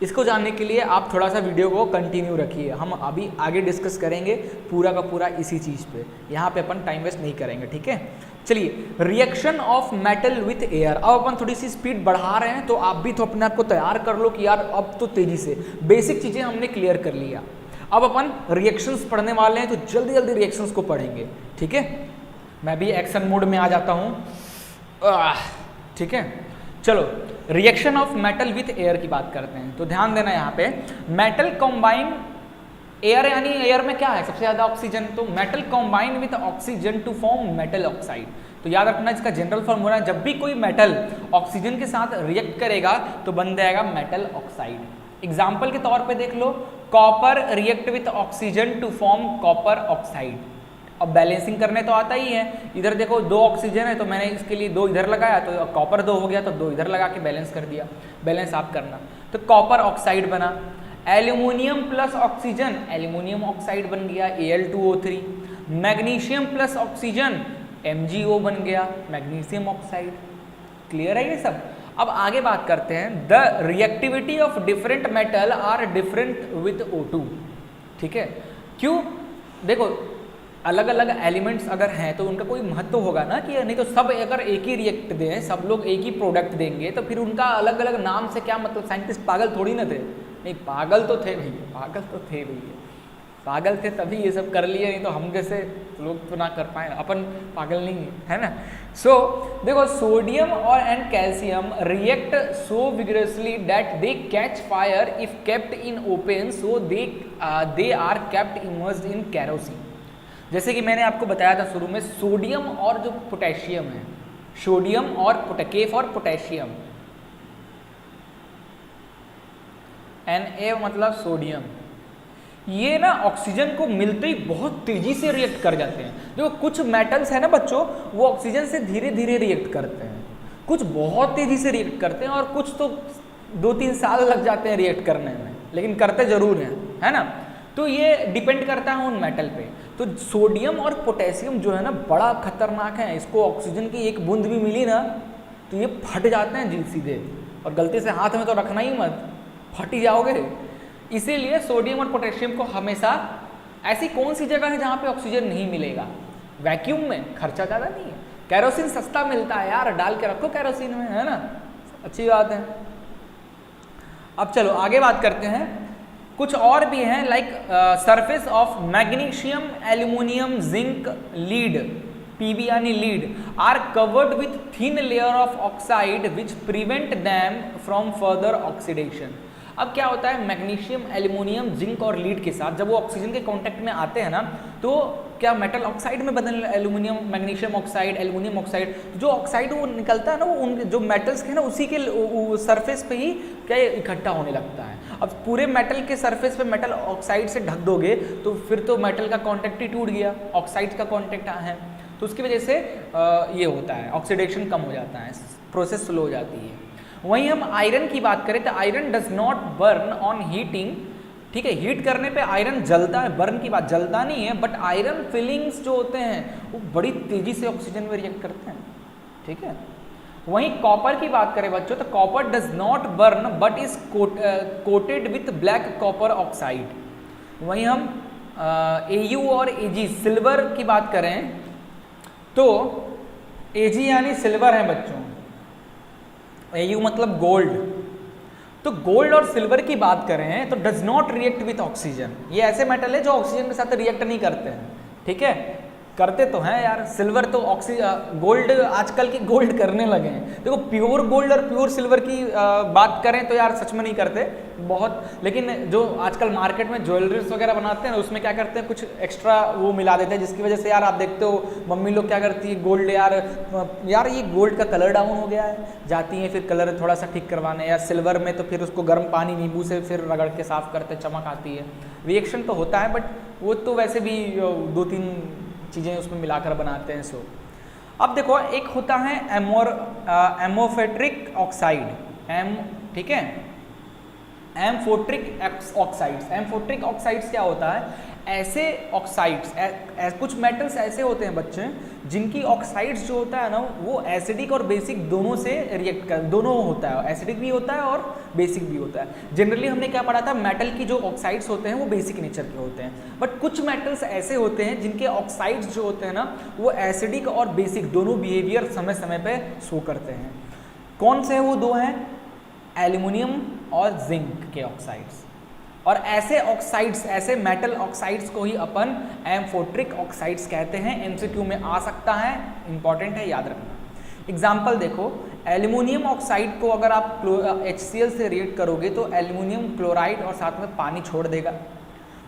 इसको जानने के लिए आप थोड़ा सा वीडियो को कंटिन्यू रखिए। हम अभी आगे डिस्कस करेंगे पूरा का पूरा इसी चीज़ पे, यहाँ पे अपन टाइम वेस्ट नहीं करेंगे, ठीक है। चलिए, reaction of metal with air. अब अपन थोड़ी सी स्पीड बढ़ा रहे हैं, तो आप भी तो अपने आप को तैयार कर लो कि यार अब तो तेजी से बेसिक चीज़ें हमने क्लियर कर लिया। अब अपन रिएक्शंस पढ़ने वाले हैं, तो जल्दी जल्दी रिएक्शंस को पढ़ेंगे, ठीक है। मैं भी एक्शन मोड में आ जाता हूँ, ठीक है। चलो, reaction of metal with air की बात करते हैं। तो ध्यान देना यहाँ पे, मेटल कॉम्बाइन एयर, यानी एयर में क्या है सबसे ज्यादा ऑक्सीजन, तो metal combine with oxygen to form metal oxide. तो याद रखना इसका जनरल फॉर्मूला है, जब भी कोई मेटल ऑक्सीजन के साथ रिएक्ट करेगा तो बन जाएगा मेटल ऑक्साइड। एग्जाम्पल के तौर पे देख लो, copper react with oxygen to form copper oxide. अब बैलेंसिंग करने तो आता ही है, इधर देखो 2 ऑक्सीजन है तो मैंने इसके लिए 2 इधर लगाया, तो कॉपर 2 हो गया, तो 2 इधर लगा के बैलेंस कर दिया। बैलेंस आप करना, तो कॉपर ऑक्साइड बना। Aluminium plus oxygen, aluminium oxide बन गया Al2O3। Magnesium plus oxygen MgO बन गया, मैग्नीशियम ऑक्साइड। क्लियर है ये सब। अब आगे बात करते हैं, the reactivity of different metal are different with O2, ठीक है। क्यों, देखो अलग अलग एलिमेंट्स अगर हैं तो उनका कोई महत्व होगा ना, कि नहीं तो सब अगर एक ही रिएक्ट दें, सब लोग एक ही प्रोडक्ट देंगे, तो फिर उनका अलग अलग नाम से क्या मतलब, साइंटिस्ट पागल थोड़ी ना थे। नहीं, पागल तो थे भैया, पागल थे तभी ये सब कर लिए, नहीं तो हम जैसे लोग तो ना कर पाए, अपन पागल नहीं है ना। सो देखो, सोडियम और and calcium react so vigorously that they catch fire if kept in open, so they are kept immersed in kerosene. जैसे कि मैंने आपको बताया था शुरू में, सोडियम और जो पोटेशियम है, सोडियम और के फॉर पोटेशियम, Na मतलब सोडियम, ये ना ऑक्सीजन को मिलते ही बहुत तेजी से रिएक्ट कर जाते हैं। जो कुछ मेटल्स है ना बच्चों, वो ऑक्सीजन से धीरे धीरे रिएक्ट करते हैं, कुछ बहुत तेजी से रिएक्ट करते हैं, और कुछ तो 2-3 साल लग जाते हैं रिएक्ट करने में, लेकिन करते जरूर हैं, है ना। तो ये डिपेंड करता है उन मेटल पे। तो सोडियम और पोटेशियम जो है ना बड़ा खतरनाक है, इसको ऑक्सीजन की एक बूंद भी मिली ना तो ये फट जाते हैं जी सीधे, और गलती से हाथ में तो रखना ही मत, फट ही जाओगे। इसीलिए सोडियम और पोटेशियम को हमेशा, ऐसी कौन सी जगह है जहाँ पे ऑक्सीजन नहीं मिलेगा, वैक्यूम में, खर्चा ज़्यादा नहीं है, कैरोसिन सस्ता मिलता है यार, डाल के रखो कैरोसिन में, है ना, अच्छी बात है। अब चलो आगे बात करते हैं, कुछ और भी हैं, like surface of magnesium, aluminium, zinc, lead, PB यानी lead, are covered with thin layer of oxide which prevent them from further oxidation. अब क्या होता है, मैग्नीशियम, एल्युमिनियम, जिंक और लीड के साथ जब वो ऑक्सीजन के कांटेक्ट में आते हैं ना, तो क्या मेटल ऑक्साइड में बदल, aluminium, magnesium oxide, aluminium oxide, जो ऑक्साइड वो निकलता है ना, वो उन जो मेटल्स के ना उसी के सरफेस पे ही क्या इकट्ठा होने लगता है। अब पूरे मेटल के सरफेस पे मेटल ऑक्साइड से ढक दोगे तो फिर तो मेटल का कॉन्टेक्ट ही टूट गया, ऑक्साइड का कॉन्टेक्ट है, तो उसकी वजह से ये होता है, ऑक्सीडेशन कम हो जाता है, प्रोसेस स्लो हो जाती है। वहीं हम आयरन की बात करें तो iron does not burn on heating, ठीक है, हीट करने पे आयरन जलता है, बर्न की बात, जलता नहीं है, बट आयरन फिलिंग्स जो होते हैं वो बड़ी तेजी से ऑक्सीजन में रिएक्ट करते हैं, ठीक है। वहीं कॉपर की बात करें बच्चों तो copper does not burn but is coated with black copper oxide. वहीं हम Au और Ag सिल्वर की बात करें तो Ag यानी सिल्वर है बच्चों, Au मतलब गोल्ड, तो गोल्ड और सिल्वर की बात करें तो does not react with oxygen, ये ऐसे मेटल है जो ऑक्सीजन के साथ रिएक्ट नहीं करते हैं, ठीक है, करते तो हैं यार, सिल्वर तो गोल्ड आजकल की गोल्ड करने लगे हैं। देखो प्योर गोल्ड और प्योर सिल्वर की बात करें तो यार सच में नहीं करते बहुत, लेकिन जो आजकल मार्केट में ज्वेलरीज वगैरह बनाते हैं ना, उसमें क्या करते हैं, कुछ एक्स्ट्रा वो मिला देते हैं, जिसकी वजह से यार आप देखते हो मम्मी लोग क्या करती है, गोल्ड यार ये गोल्ड का कलर डाउन हो गया है, जाती हैं फिर कलर थोड़ा सा ठीक करवाने, या सिल्वर में तो फिर उसको गर्म पानी नींबू से फिर रगड़ के साफ करते, चमक आती है, रिएक्शन तो होता है, बट वो तो वैसे भी 2-3 चीज़ें उसमें मिलाकर बनाते हैं। सो अब देखो एक होता है एमोफेट्रिक ऑक्साइड, ठीक है, एम्फोट्रिक ऑक्साइड्स। एम्फोट्रिक ऑक्साइड्स क्या होता है, ऐसे ऑक्साइड्स, कुछ मेटल्स ऐसे होते हैं बच्चे जिनकी ऑक्साइड्स जो होता है ना वो एसिडिक और बेसिक दोनों से रिएक्ट कर, दोनों होता है, एसिडिक भी होता है और बेसिक भी होता है। जनरली हमने क्या पढ़ा था, मेटल की जो ऑक्साइड्स होते हैं वो बेसिक नेचर के होते हैं, बट कुछ मेटल्स ऐसे होते हैं जिनके ऑक्साइड्स जो होते हैं ना वो एसिडिक और बेसिक दोनों बिहेवियर समय समय पे शो करते हैं। कौन से वो दो हैं, एल्युमिनियम और जिंक के ऑक्साइड्स। और ऐसे ऑक्साइड्स, ऐसे मेटल ऑक्साइड्स को ही अपन एम्फोट्रिक ऑक्साइड्स कहते हैं। एमसीक्यू में आ सकता है, इंपॉर्टेंट है, याद रखना। एग्जाम्पल देखो, एल्युमिनियम ऑक्साइड को अगर आप HCl से रिएक्ट करोगे तो एल्युमिनियम क्लोराइड और साथ में पानी छोड़ देगा।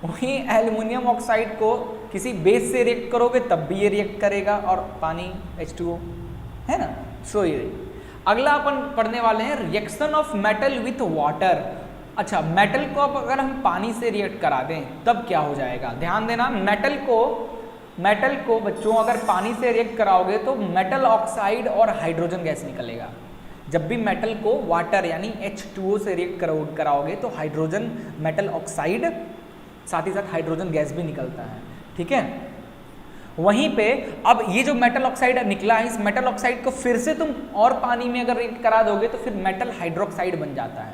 वहीं एल्युमिनियम ऑक्साइड को किसी बेस से रिएक्ट करोगे तब भी ये रिएक्ट करेगा और पानी H2O, है ना। सो ये अगला अपन पढ़ने वाले हैं reaction of metal with water. अच्छा, मेटल को अब अगर हम पानी से रिएक्ट करा दें तब क्या हो जाएगा, ध्यान देना। मेटल को बच्चों अगर पानी से रिएक्ट कराओगे तो मेटल ऑक्साइड और हाइड्रोजन गैस निकलेगा। जब भी मेटल को वाटर यानी H2O से रिएक्ट कराओगे तो हाइड्रोजन, मेटल ऑक्साइड, साथ ही साथ हाइड्रोजन गैस भी निकलता है, ठीक है। वहीं पे अब ये जो मेटल ऑक्साइड निकला है, इस मेटल ऑक्साइड को फिर से तुम और पानी में अगर रिएक्ट करा दोगे तो फिर मेटल हाइड्रोक्साइड बन जाता है,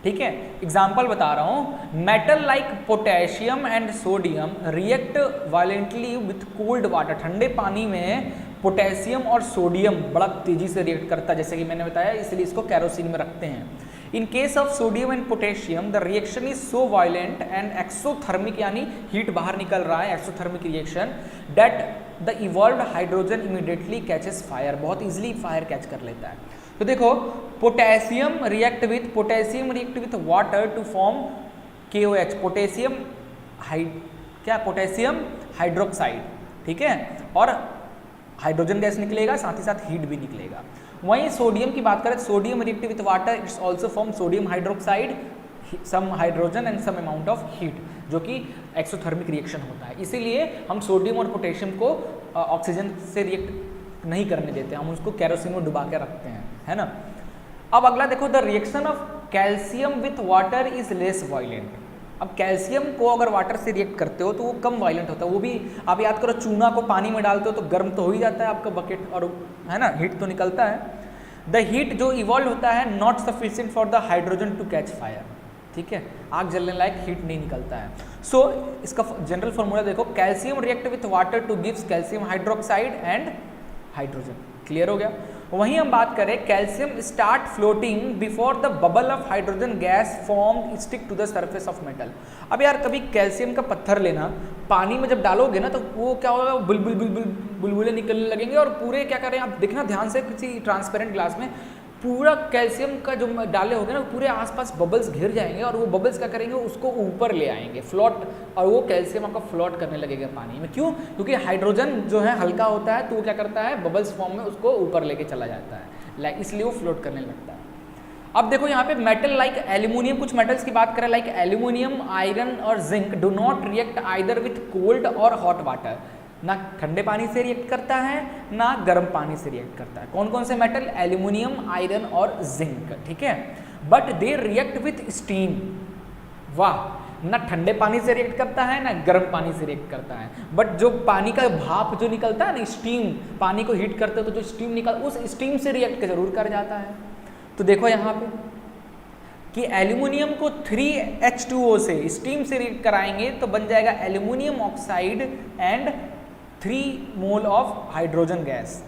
ठीक है। एग्जाम्पल बता रहा हूँ, metal like potassium and sodium react violently with cold water. ठंडे पानी में पोटेशियम और सोडियम बड़ा तेजी से रिएक्ट करता है, जैसे कि मैंने बताया, इसलिए इसको कैरोसिन में रखते हैं। In case of sodium and potassium the reaction is so violent and exothermic, यानी हीट बाहर निकल रहा है, exothermic reaction, that the evolved hydrogen immediately catches fire, बहुत इजीली फायर कैच कर लेता है। तो देखो, potassium react with water to form KOH, potassium hydroxide, ठीक है, और हाइड्रोजन गैस निकलेगा, साथ ही साथ हीट भी निकलेगा। वहीं सोडियम की बात करें, sodium react with water, it's also form sodium hydroxide, some hydrogen and some amount of heat, जो कि एक्सोथर्मिक रिएक्शन होता है। इसीलिए हम सोडियम और पोटेशियम को ऑक्सीजन से रिएक्ट नहीं करने देते, हम उसको कैरोसिन में डुबा के रखते हैं, है ना। अब अगला देखो, the reaction of calcium with water is less violent. अब कैल्शियम को अगर वाटर से रिएक्ट करते हो तो वो कम वायलेंट होता है। वो भी आप याद करो, चूना को पानी में डालते हो तो गर्म तो हो ही जाता है आपका बकेट, और है ना, हीट तो निकलता है। द हीट जो इवॉल्व होता है not sufficient for the hydrogen to catch fire, ठीक है, आग जलने लायक हीट नहीं निकलता है। सो इसका जनरल फॉर्मूला देखो, calcium react with water to gives calcium hydroxide and hydrogen. Clear हो गया। वहीं हम बात करें calcium start floating before the bubble of hydrogen gas form stick to the surface of metal. अब यार कभी कैल्शियम का पत्थर लेना, पानी में जब डालोगे ना तो वो क्या होगा, बुलबुल बुलबुल बुलबुलें निकलने लगेंगे और पूरे क्या करें आप देखना ध्यान से किसी ट्रांसपेरेंट ग्लास में, पूरा कैल्शियम का जो डाले होंगे ना पूरे आसपास बबल्स घिर जाएंगे और वो बबल्स क्या करेंगे उसको ऊपर ले आएंगे फ्लोट, और वो कैल्शियम आपका फ्लोट करने लगेगा पानी में। क्यों? क्योंकि हाइड्रोजन जो है हल्का होता है तो वो क्या करता है बबल्स फॉर्म में उसको ऊपर लेके चला जाता है, इसलिए वो फ्लोट करने लगता है। अब देखो यहाँ पे मेटल लाइक एल्यूमिनियम, कुछ मेटल्स की बात करें लाइक एल्यूमिनियम, आयरन और zinc do not react either with cold और हॉट वाटर, ना ठंडे पानी से रिएक्ट करता है ना गर्म पानी से रिएक्ट करता है। कौन कौन से मेटल? एल्यूमिनियम, आयरन और जिंक, ठीक है। But they react with steam, वाह, ना ठंडे पानी से रिएक्ट करता है ना गर्म पानी से रिएक्ट करता है, बट जो पानी का भाप जो निकलता है ना, स्टीम, पानी को हीट करते हो तो जो स्टीम निकल, उस स्टीम से रिएक्ट जरूर कर जाता है। तो देखो यहाँ पे कि एल्यूमिनियम को 3H2O से स्टीम से रिएक्ट कराएंगे तो बन जाएगा aluminium oxide and 3 mole of hydrogen gas.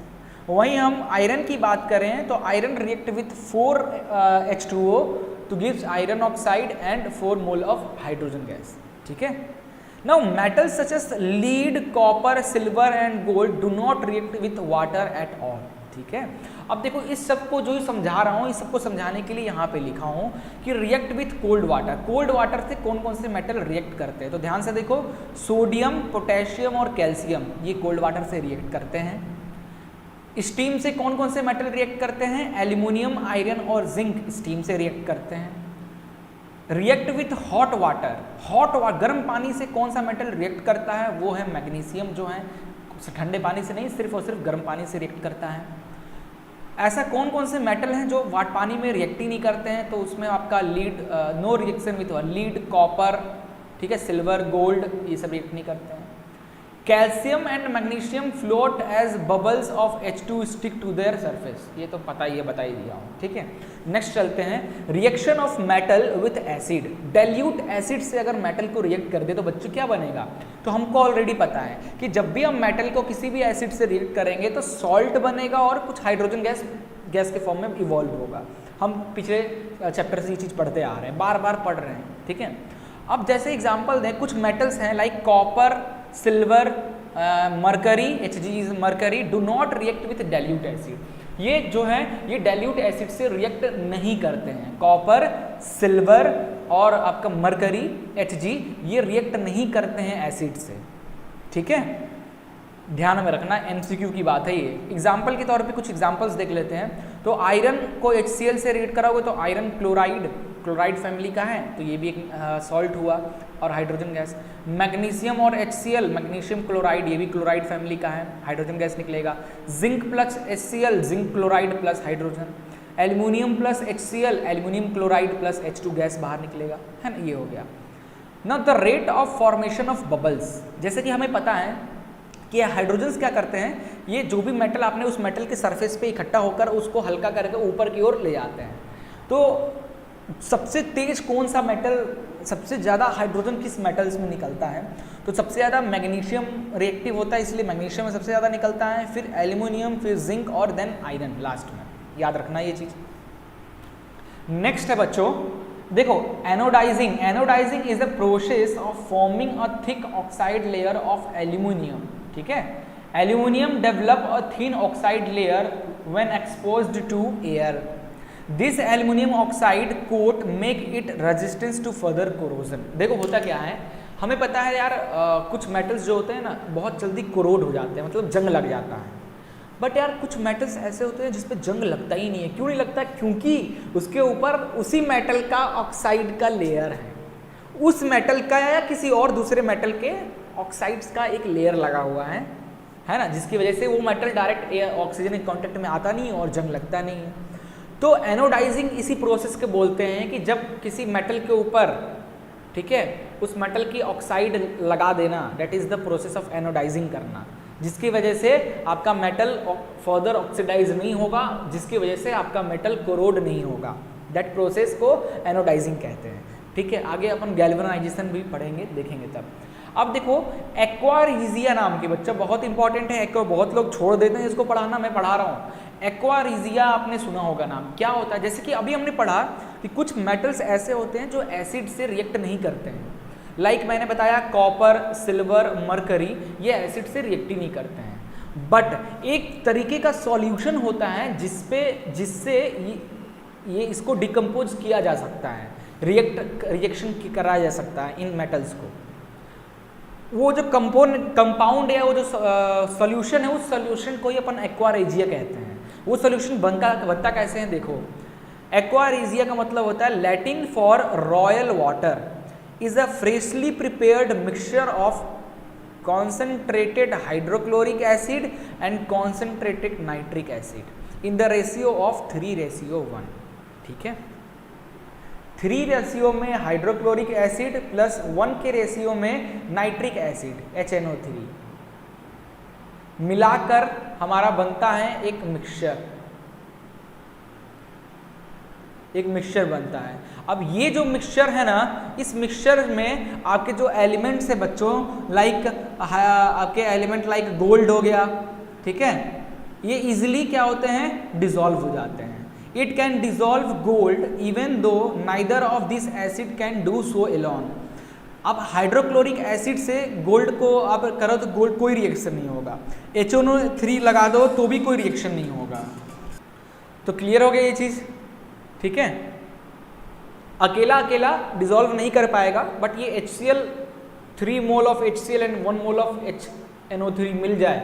वहीं हम आयरन की बात करें तो iron react with 4H2O to gives iron oxide and 4 mole of hydrogen gas, ठीक है। Now metals such as lead, copper, silver and gold do not react with water at all, ठीक है। अब देखो इस सब को जो समझा रहा हूँ, इस सबको समझाने के लिए यहाँ पे लिखा हूँ कि react with cold water. Cold water से कौन कौन से मेटल रिएक्ट करते हैं, तो ध्यान से देखो, सोडियम, पोटेशियम और कैल्शियम ये कोल्ड वाटर से रिएक्ट करते हैं। स्टीम से कौन कौन से मेटल रिएक्ट करते हैं? एल्यूमिनियम, आयरन और जिंक स्टीम से रिएक्ट करते हैं। रिएक्ट विथ हॉट वाटर, गर्म पानी से कौन सा मेटल रिएक्ट करता है? वो है मैग्नीशियम, जो है ठंडे पानी से नहीं, सिर्फ और सिर्फ गर्म पानी से रिएक्ट करता है। ऐसा कौन कौन से मेटल हैं जो वाट पानी में रिएक्ट ही नहीं करते हैं? तो उसमें आपका lead, no reaction with lead, copper, ठीक है, सिल्वर, गोल्ड, ये सब रिएक्ट नहीं करते हैं। Calcium and magnesium float as bubbles of H2 stick to their surface, ये तो पता ही है, बता ही दिया हूँ, ठीक है। नेक्स्ट चलते हैं, reaction of metal with acid. Dilute acid से अगर मेटल को रिएक्ट कर दे तो बच्चों क्या बनेगा? तो हमको ऑलरेडी पता है कि जब भी हम मेटल को किसी भी एसिड से रिएक्ट करेंगे तो सॉल्ट बनेगा और कुछ हाइड्रोजन गैस के फॉर्म में इवॉल्व होगा। हम पिछले चैप्टर से ये चीज़ पढ़ते आ रहे हैं, बार बार पढ़ रहे हैं, ठीक है। अब जैसे एग्जाम्पल दें, कुछ मेटल्स हैं like copper, silver, mercury, Hg is mercury, do not react with dilute acid. ये जो है ये डाइल्यूट एसिड से रिएक्ट नहीं करते हैं। कॉपर, सिल्वर और आपका मरकरी, Hg, ये रिएक्ट नहीं करते हैं एसिड से, ठीक है। ध्यान में रखना, MCQ की बात है ये। एग्जाम्पल के तौर पे कुछ एग्जाम्पल्स देख लेते हैं। तो आयरन को HCl से रिएक्ट कराओगे तो आयरन क्लोराइड फैमिली का है, तो ये भी एक सॉल्ट हुआ और हाइड्रोजन गैस। मैग्नीशियम और HCl, मैग्नीशियम क्लोराइड, ये भी क्लोराइड फैमिली का है, हाइड्रोजन गैस निकलेगा। Zinc plus HCl, zinc chloride plus hydrogen. Aluminium plus HCl, aluminium chloride plus H2 gas बाहर निकलेगा, है ना, ये हो गया। Now the rate of formation of bubbles, जैसे कि हमें पता है कि हाइड्रोजन्स क्या करते हैं, ये जो भी मेटल आपने उस मेटल के सरफेस पे इकट्ठा होकर उसको हल्का करके ऊपर की ओर ले जाते हैं। तो सबसे तेज कौन सा मेटल, सबसे ज़्यादा हाइड्रोजन किस मेटल्स में निकलता है? तो सबसे ज़्यादा मैग्नीशियम रिएक्टिव होता है, इसलिए मैग्नीशियम में सबसे ज़्यादा निकलता है, फिर एल्यूमिनियम, फिर जिंक और देन आयरन लास्ट में। याद रखना ये चीज़। नेक्स्ट है बच्चों, देखो anodizing is the process of forming a thick oxide layer of aluminium, ठीक है। Aluminium develop a thin oxide layer when exposed to air. This aluminium oxide coat make it resistance to further corrosion. देखो होता क्या है, हमें पता है यार कुछ मेटल्स जो होते हैं ना बहुत जल्दी कोरोड हो जाते हैं, मतलब जंग लग जाता है। बट यार कुछ मेटल्स ऐसे होते हैं जिसपे जंग लगता ही नहीं है। क्यों नहीं लगता? क्योंकि उसके ऊपर उसी मेटल का ऑक्साइड का लेयर है, उस मेटल का या किसी और दूसरे मेटल के ऑक्साइड्स का एक लेयर लगा हुआ है ना, जिसकी वजह से वो मेटल डायरेक्ट ऑक्सीजन के कांटेक्ट में आता नहीं और जंग लगता नहीं है। तो एनोडाइजिंग इसी प्रोसेस के बोलते हैं कि जब किसी मेटल के ऊपर, ठीक है, उस मेटल की ऑक्साइड लगा देना, that is the process of anodizing करना, जिसकी वजह से आपका मेटल फर्दर ऑक्सीडाइज नहीं होगा, जिसकी वजह से आपका मेटल कोरोड नहीं होगा। दैट प्रोसेस को एनोडाइजिंग कहते हैं, ठीक है। आगे अपन गैल्वेनाइजेशन भी पढ़ेंगे, देखेंगे तब। अब देखो एक्वारिजिया नाम के, बच्चा बहुत इंपॉर्टेंट है, बहुत लोग छोड़ देते हैं इसको पढ़ाना, मैं पढ़ा रहा हूँ। एक्वारिजिया आपने सुना होगा नाम, क्या होता है? जैसे कि अभी हमने पढ़ा कि कुछ मेटल्स ऐसे होते हैं जो एसिड से रिएक्ट नहीं करते हैं, लाइक मैंने बताया कॉपर, सिल्वर, मरकरी, ये एसिड से रिएक्ट ही नहीं करते हैं। बट एक तरीके का सॉल्यूशन होता है जिससे ये इसको डिकम्पोज किया जा सकता है, रिएक्शन कराया जा सकता है इन मेटल्स को। वो जो कंपाउंड है, वो जो सॉल्यूशन है, उस सॉल्यूशन को ही अपन एक्वारिजिया कहते हैं। वो सॉल्यूशन बनता कैसे है? देखो, एक्वारिजिया का मतलब होता है Latin for royal water is a freshly prepared mixture of concentrated hydrochloric acid and concentrated nitric acid in the ratio of 3:1। ठीक है, 3 रेशियो में हाइड्रोक्लोरिक एसिड प्लस 1 के रेशियो में नाइट्रिक एसिड HNO3 मिलाकर हमारा बनता है एक मिक्सचर बनता है। अब ये जो मिक्सचर है ना, इस मिक्सचर में आपके जो एलिमेंट्स है बच्चों, लाइक आपके एलिमेंट लाइक गोल्ड हो गया, ठीक है, ये इजिली क्या होते हैं? डिसॉल्व हो जाते हैं। It can dissolve gold even though neither of this acid can do so alone. अब हाइड्रोक्लोरिक एसिड से गोल्ड को आप करो तो गोल्ड कोई रिएक्शन नहीं होगा, HNO3 लगा दो तो भी कोई रिएक्शन नहीं होगा। तो क्लियर हो गया ये चीज़? ठीक है, अकेला डिसॉल्व नहीं कर पाएगा, बट ये HCl 3 mole of HCl and 1 mole of HNO3 मिल जाए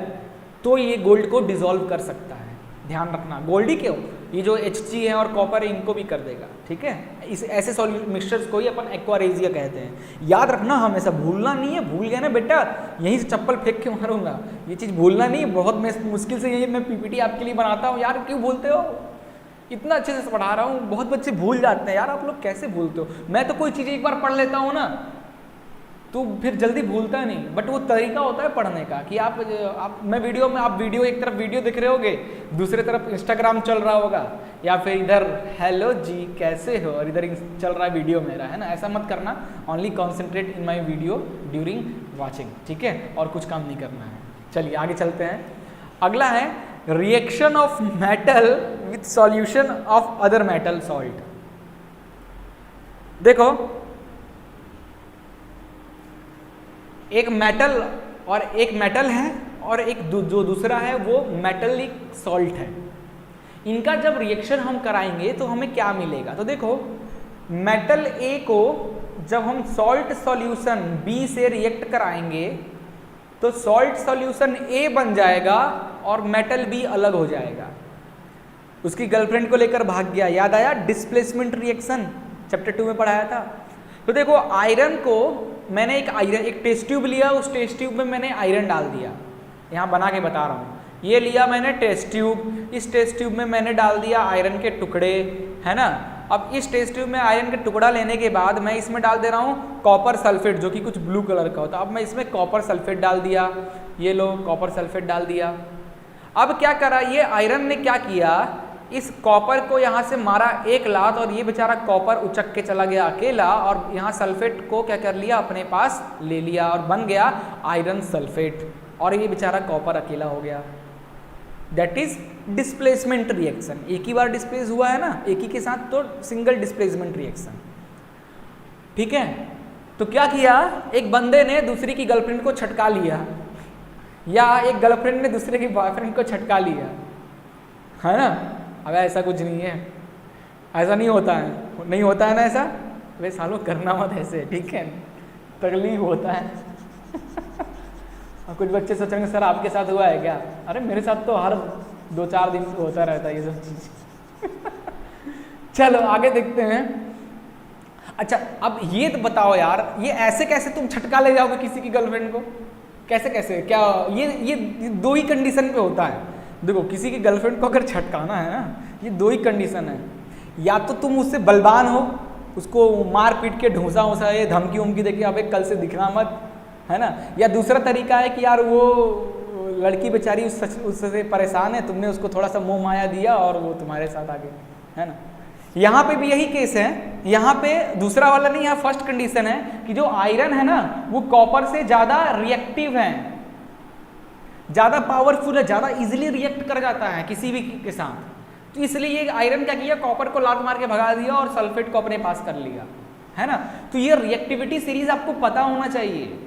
तो ये गोल्ड को डिसॉल्व कर सकता है। ध्यान रखना, गोल्ड ही क्यों, ये जो Hg है और कॉपर है इनको भी कर देगा। ठीक है, इस ऐसे मिक्सचर्स को ही अपन एक्वारिजिया कहते हैं। याद रखना, हमेशा भूलना नहीं है। भूल गया ना बेटा, यहीं से चप्पल फेंक के मारूंगा। ये चीज़ भूलना नहीं है, बहुत मुश्किल से ये मैं PPT आपके लिए बनाता हूँ। यार क्यों भूलते हो? इतना अच्छे से पढ़ा रहा हूँ, बहुत बच्चे भूल जाते हैं। यार आप लोग कैसे भूलते हो? मैं तो कोई चीज़ एक बार पढ़ लेता हूँ ना तो फिर जल्दी भूलता नहीं, बट वो तरीका होता है पढ़ने का कि आप वीडियो एक तरफ वीडियो देख रहे होगे, दूसरे तरफ इंस्टाग्राम चल रहा होगा, या फिर इधर हेलो जी कैसे हो और इधर चल रहा है वीडियो मेरा, है ना। ऐसा मत करना, only concentrate in my video during watching, ठीक है, और कुछ काम नहीं करना है। चलिए आगे चलते हैं। अगला है reaction of metal with solution of other metal salt. देखो, एक मेटल है और एक जो दूसरा है वो मेटलिक सॉल्ट है। इनका जब रिएक्शन हम कराएंगे तो हमें क्या मिलेगा? तो देखो, मेटल ए को जब हम सॉल्ट सॉल्यूशन बी से रिएक्ट कराएंगे तो सॉल्ट सॉल्यूशन ए बन जाएगा और मेटल बी अलग हो जाएगा। उसकी गर्लफ्रेंड को लेकर भाग गया, याद आया? डिस्प्लेसमेंट रिएक्शन चैप्टर 2 में पढ़ाया था। तो देखो, आयरन को मैंने एक टेस्ट ट्यूब लिया, उस टेस्ट ट्यूब में मैंने आयरन डाल दिया। यहाँ बना के बता रहा हूँ, ये लिया मैंने टेस्ट ट्यूब, इस टेस्ट ट्यूब में मैंने डाल दिया आयरन के टुकड़े, है ना। अब इस टेस्ट ट्यूब में आयरन के टुकड़ा लेने के बाद मैं इसमें डाल दे रहा हूँ कॉपर सल्फेट, जो कि कुछ ब्लू कलर का होता है। अब मैं इसमें कॉपर सल्फेट डाल दिया, ये लो कॉपर सल्फेट डाल दिया। अब क्या करा, ये आयरन ने क्या किया, इस कॉपर को यहाँ से मारा एक लात और ये बेचारा कॉपर उचक के चला गया अकेला, और यहाँ सल्फेट को क्या कर लिया, अपने पास ले लिया और बन गया आयरन सल्फेट, और ये बेचारा कॉपर अकेला हो गया। That is displacement reaction. एक ही बार डिस्प्लेस हुआ है ना, एक ही के साथ, तो सिंगल डिस्प्लेसमेंट रिएक्शन। ठीक है, तो क्या किया, एक बंदे ने दूसरी की गर्लफ्रेंड को छटका लिया, या एक गर्लफ्रेंड ने दूसरे की बॉयफ्रेंड को छटका लिया, है ना। अब ऐसा कुछ नहीं है, ऐसा नहीं होता है, नहीं होता है ना ऐसा। वे सालों करना मत ऐसे, ठीक है, तकलीफ होता है। और कुछ बच्चे सोचेंगे सर आपके साथ हुआ है क्या? अरे मेरे साथ तो हर 2-4 दिन होता रहता है ये सब चीज़। चलो आगे देखते हैं। अच्छा, अब ये तो बताओ यार, ये ऐसे कैसे तुम छटका ले जाओगे किसी की गर्लफ्रेंड को? कैसे कैसे, क्या ये 2 ही कंडीशन पे होता है। देखो, किसी की गर्लफ्रेंड को अगर छटकाना है ना, ये 2 ही कंडीशन है। या तो तुम उससे बलवान हो, उसको मार पीट के ढूंसा वूसा, ये धमकी उमकी देके अबे कल से दिखना मत, है ना। या दूसरा तरीका है कि यार वो लड़की बेचारी उससे परेशान है, तुमने उसको थोड़ा सा मोह माया दिया और वो तुम्हारे साथ आ गई, है ना। यहाँ पे भी यही केस है, यहाँ पे दूसरा वाला नहीं, यहाँ फर्स्ट कंडीशन है कि जो आयरन है ना वो कॉपर से ज़्यादा रिएक्टिव है, ज़्यादा पावरफुल है, ज़्यादा इजीली रिएक्ट कर जाता है किसी भी के साथ। तो इसलिए ये आयरन क्या किया, कॉपर को लात मार के भगा दिया और सल्फेट को अपने पास कर लिया, है ना। तो ये रिएक्टिविटी सीरीज आपको पता होना चाहिए।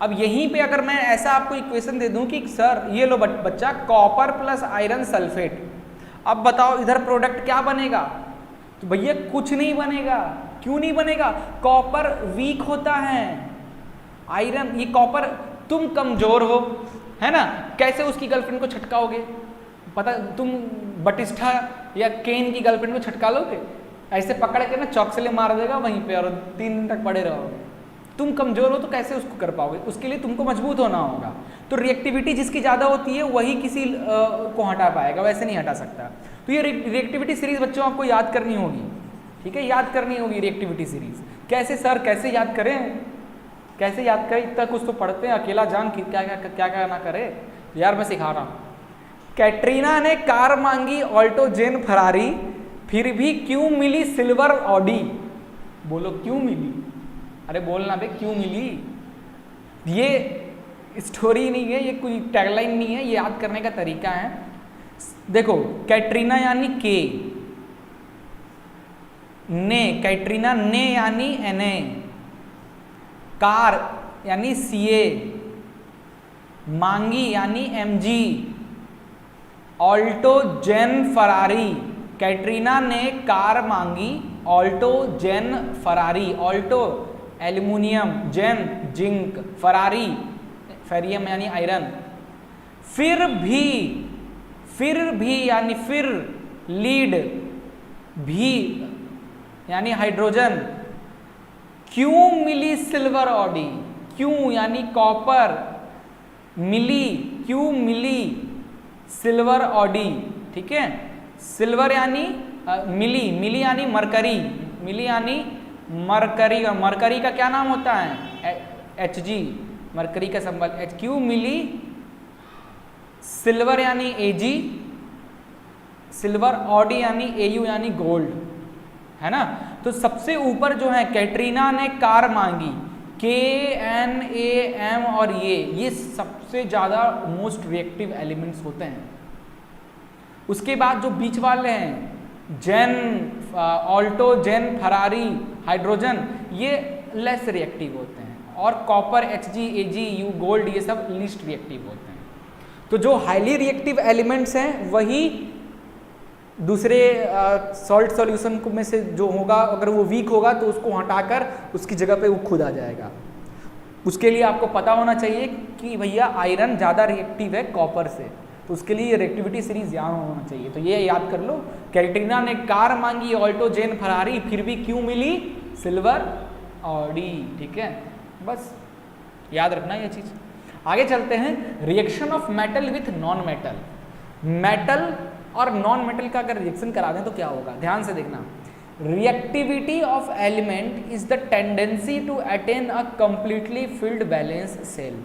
अब यहीं पे अगर मैं ऐसा आपको इक्वेशन दे दूं कि सर ये लो बच्चा, कॉपर प्लस आयरन सल्फेट, अब बताओ इधर प्रोडक्ट क्या बनेगा, तो भैया कुछ नहीं बनेगा। क्यों नहीं बनेगा? कॉपर वीक होता है, आयरन, ये कॉपर, तुम कमजोर हो, है ना, कैसे उसकी गर्लफ्रेंड को छटकाओगे? पता, तुम बटिस्टा या केन की गर्लफ्रेंड को छटका लोगे? ऐसे पकड़ के ना चौक से ले मार देगा वहीं पे और 3 दिन तक पड़े रहोगे। तुम कमजोर हो तो कैसे उसको कर पाओगे? उसके लिए तुमको मजबूत होना होगा। तो रिएक्टिविटी जिसकी ज़्यादा होती है वही किसी को हटा पाएगा, वैसे नहीं हटा सकता। तो ये रिएक्टिविटी सीरीज बच्चों आपको याद करनी होगी, ठीक है, याद करनी होगी रिएक्टिविटी सीरीज। कैसे सर, कैसे याद करें, कैसे याद करें? इतना कुछ तो पढ़ते हैं, अकेला जान क्या क्या क्या ना करे। यार मैं सिखा रहा हूँ। कैटरीना ने कार मांगी ऑल्टो जेन फरारी, फिर भी क्यों मिली सिल्वर ऑडी? बोलो क्यों मिली? अरे बोलना बे, क्यों मिली? ये स्टोरी नहीं है, ये कोई टैगलाइन नहीं है, ये याद करने का तरीका है। देखो, कैटरीना यानी के, ने, कैटरीना ने यानी एनए, कार यानी सीए, मांगी यानी एमजी, ऑल्टो जेन फरारी। कैटरीना ने कार मांगी, ऑल्टो जेन फरारी, ऑल्टो एल्यूमिनियम, जेन जिंक, फरारी फेरियम यानी आयरन। फिर भी यानी फिर, लीड, भी यानी हाइड्रोजन। क्यों मिली सिल्वर ऑडी? क्यों यानी कॉपर, मिली, क्यों मिली सिल्वर ऑडी, ठीक है। सिल्वर यानी मिली, मिली यानी मरकरी, मिली यानी मरकरी, और मरकरी का क्या नाम होता है? Hg, मरकरी का सिंबल H। क्यों मिली सिल्वर यानी Ag, सिल्वर, ऑडी यानी Au यानी गोल्ड, है ना। तो सबसे ऊपर जो है कैटरीना ने कार मांगी, KNAM और ये सबसे ज़्यादा मोस्ट रिएक्टिव एलिमेंट्स होते हैं। उसके बाद जो बीच वाले हैं, जेन, ऑल्टो जेन फरारी, हाइड्रोजन, ये लेस रिएक्टिव होते हैं, और copper, Hg, Ag, U, gold, ये सब लीस्ट रिएक्टिव होते हैं। तो जो हाईली रिएक्टिव एलिमेंट्स हैं वही दूसरे सॉल्ट सॉल्यूशन में से जो होगा, अगर वो वीक होगा तो उसको हटाकर उसकी जगह पे वो खुद आ जाएगा। उसके लिए आपको पता होना चाहिए कि भैया आयरन ज़्यादा रिएक्टिव है कॉपर से, तो उसके लिए रिएक्टिविटी सीरीज यहाँ होना चाहिए। तो ये याद कर लो, कैटरीना ने कार मांगी ऑल्टो जेन फरारी, फिर भी क्यों मिली सिल्वर ऑडी, ठीक है, बस याद रखना ये चीज़। आगे चलते हैं, reaction of metal with non metal. Metal और नॉन मेटल का अगर रिएक्शन करा दें तो क्या होगा, ध्यान से देखना। Reactivity of element is the tendency to attain a completely filled valence shell.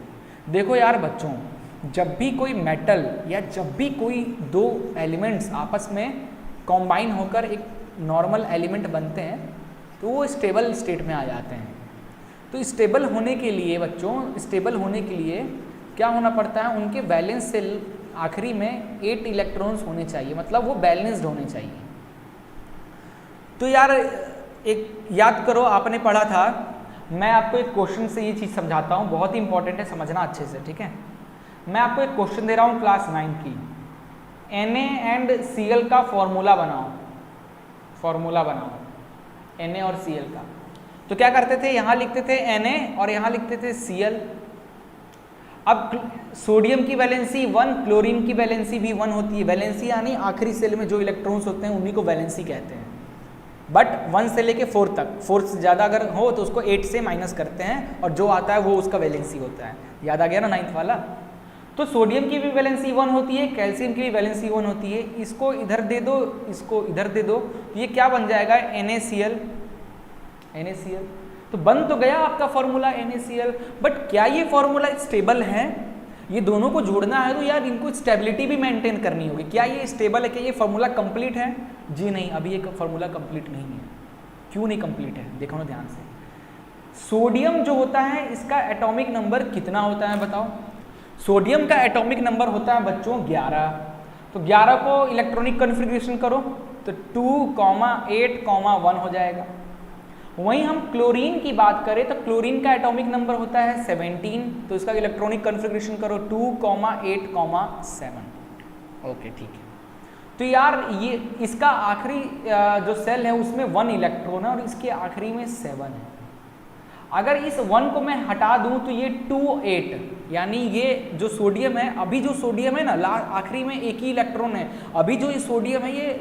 देखो यार बच्चों, जब भी कोई मेटल या जब भी कोई दो एलिमेंट्स आपस में कॉम्बाइन होकर एक नॉर्मल एलिमेंट बनते हैं तो वो स्टेबल स्टेट में आ जाते हैं। तो स्टेबल होने के लिए बच्चों, स्टेबल होने के लिए क्या होना पड़ता है, उनके बैलेंस सेल आखिरी में 8 इलेक्ट्रॉन्स होने चाहिए, मतलब वो बैलेंस्ड होने चाहिए। तो यार एक याद करो, आपने पढ़ा था, मैं आपको एक क्वेश्चन से ये चीज़ समझाता हूँ, बहुत ही इंपॉर्टेंट है, समझना अच्छे से, ठीक है। मैं आपको एक क्वेश्चन दे रहा हूँ क्लास 9 की, Na एंड Cl का फॉर्मूला बनाओ, फॉर्मूला बनाओ Na और Cl का। तो क्या करते थे, यहाँ लिखते थे Na और यहाँ लिखते थे Cl। अब सोडियम की वैलेंसी 1, क्लोरीन की वैलेंसी भी 1 होती है। वैलेंसी यानी आखिरी सेल में जो इलेक्ट्रॉन्स होते हैं उन्हीं को वैलेंसी कहते हैं। बट 1 से लेके 4 तक, 4 से ज़्यादा अगर हो तो उसको 8 से माइनस करते हैं और जो आता है वो उसका वैलेंसी होता है। याद आ गया ना 9th वाला। तो सोडियम की भी वैलेंसी 1 होती है, कैल्शियम की भी वैलेंसी 1 होती है। इसको इधर दे दो, इसको इधर दे दो, ये क्या बन जाएगा, NaCl। NaCl तो बन तो गया आपका फॉर्मूला NaCl। बट क्या ये फॉर्मूला स्टेबल है? ये दोनों को जोड़ना है तो यार इनको स्टेबिलिटी भी मेंटेन करनी होगी। क्या ये स्टेबल है? क्या ये फॉर्मूला कंप्लीट है? जी नहीं, अभी ये फॉर्मूला कंप्लीट नहीं है। क्यों नहीं कंप्लीट है? देखो ना ध्यान से। सोडियम जो होता है इसका एटॉमिक नंबर कितना होता है बताओ? सोडियम का एटॉमिक नंबर होता है बच्चों 11। तो 11 को इलेक्ट्रॉनिक कॉन्फ़िगरेशन करो तो 2,8,1 हो जाएगा। वहीं हम क्लोरीन की बात करें तो क्लोरीन का एटॉमिक नंबर होता है 17। तो इसका इलेक्ट्रॉनिक कॉन्फ़िगरेशन करो 2,8,7। ओके ठीक है। तो यार ये इसका आखिरी जो सेल है उसमें 1 इलेक्ट्रॉन है और इसके आखिरी में 7 है। अगर इस 1 को मैं हटा दूं तो ये 2,8, यानी ये जो सोडियम है, अभी जो सोडियम है ना आखिरी में एक ही इलेक्ट्रॉन है। अभी जो ये सोडियम है ये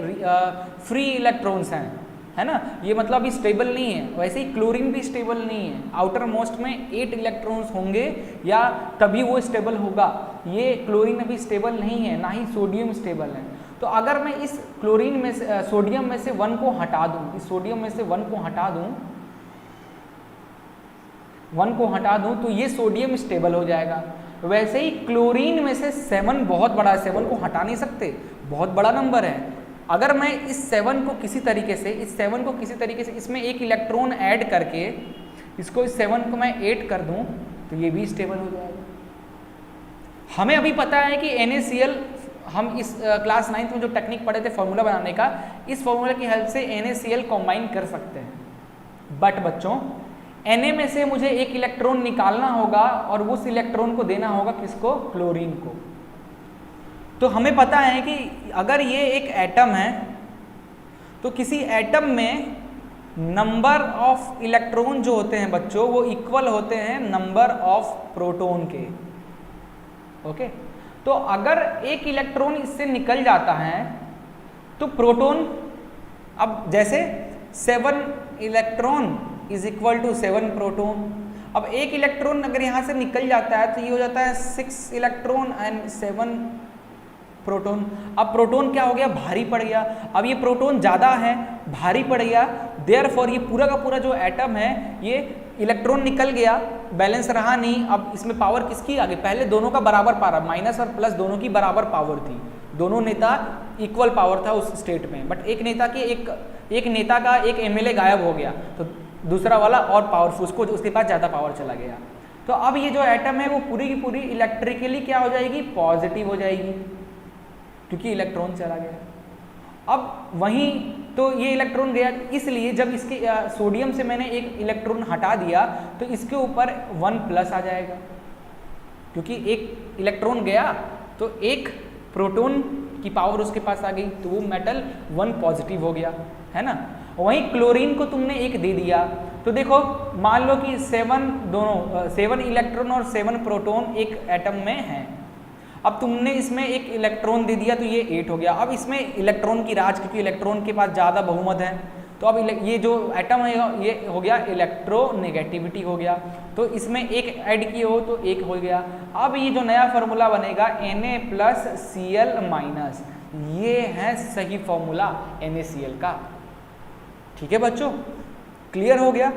फ्री इलेक्ट्रॉन्स हैं, है ना, ये मतलब ये स्टेबल नहीं है। वैसे ही क्लोरीन भी स्टेबल नहीं है। आउटर मोस्ट में 8 इलेक्ट्रॉन्स होंगे या तभी वो स्टेबल होगा। ये क्लोरीन अभी स्टेबल नहीं है, ना ही सोडियम स्टेबल है। तो अगर मैं इस क्लोरीन में से सोडियम में से 1 को हटा दूं, इस सोडियम में से 1 को हटा दूं, 1 को हटा दूं तो ये सोडियम स्टेबल हो जाएगा। वैसे ही क्लोरीन में से 7 बहुत बड़ा है, 7 को हटा नहीं सकते, बहुत बड़ा नंबर है। अगर मैं इस 7 को किसी तरीके से इसमें एक इलेक्ट्रॉन ऐड करके इसको इस 7 को मैं 8 कर दूं तो ये भी स्टेबल हो जाएगा। हमें अभी पता है कि NaCl, हम इस क्लास 9th में जो टेक्निक पढ़े थे फॉर्मूला बनाने का, इस फॉर्मूला की हेल्प से NaCl कंबाइन कर सकते हैं। बट बच्चों Na में से मुझे एक इलेक्ट्रॉन निकालना होगा और उस इलेक्ट्रॉन को देना होगा किसको? क्लोरीन को। तो हमें पता है कि अगर ये एक एटम है तो किसी एटम में नंबर ऑफ इलेक्ट्रॉन जो होते हैं बच्चों वो इक्वल होते हैं नंबर ऑफ प्रोटॉन के। ओके, तो अगर एक इलेक्ट्रॉन इससे निकल जाता है तो प्रोटॉन, अब जैसे 7 electron is equal to 7 proton. अब एक इलेक्ट्रॉन अगर यहाँ से निकल जाता है तो ये हो जाता है 6 इलेक्ट्रॉन एंड 7 प्रोटॉन। अब प्रोटॉन क्या हो गया? भारी पड़ गया। अब ये प्रोटॉन ज़्यादा है, भारी पड़ गया, देयरफॉर ये पूरा का पूरा जो एटम है ये इलेक्ट्रॉन निकल गया, बैलेंस रहा नहीं। अब इसमें पावर किसकी आ गई? पहले दोनों का बराबर पावर, माइनस और प्लस दोनों की बराबर पावर थी, दोनों नेता इक्वल पावर था उस स्टेट में। बट एक नेता का एक MLA गायब हो गया तो दूसरा वाला और पावरफुल, उसके पास ज़्यादा पावर चला गया। तो अब ये जो एटम है वो पूरी की पूरी इलेक्ट्रिकली क्या हो जाएगी? पॉजिटिव हो जाएगी, क्योंकि इलेक्ट्रॉन चला गया। अब वहीं तो ये इलेक्ट्रॉन गया, इसलिए जब इसके सोडियम से मैंने एक इलेक्ट्रॉन हटा दिया तो इसके ऊपर 1+ आ जाएगा, क्योंकि एक इलेक्ट्रॉन गया तो एक प्रोटॉन की पावर उसके पास आ गई, तो वो मेटल 1 पॉजिटिव हो गया, है ना। वहीं क्लोरीन को तुमने 1 दे दिया तो देखो मान लो कि 7 इलेक्ट्रॉन और 7 प्रोटॉन एक एटम में हैं। अब तुमने इसमें एक इलेक्ट्रॉन दे दिया तो ये 8 हो गया। अब इसमें इलेक्ट्रॉन की राज, क्योंकि इलेक्ट्रॉन के पास ज़्यादा बहुमत है, तो अब ये जो एटम है ये हो गया इलेक्ट्रोनेगेटिविटी हो गया। तो इसमें एक ऐड किए हो तो 1 हो गया। अब ये जो नया फार्मूला बनेगा Na+Cl-, ये है सही फॉर्मूला NaCl का। ठीक है बच्चों, क्लियर हो गया।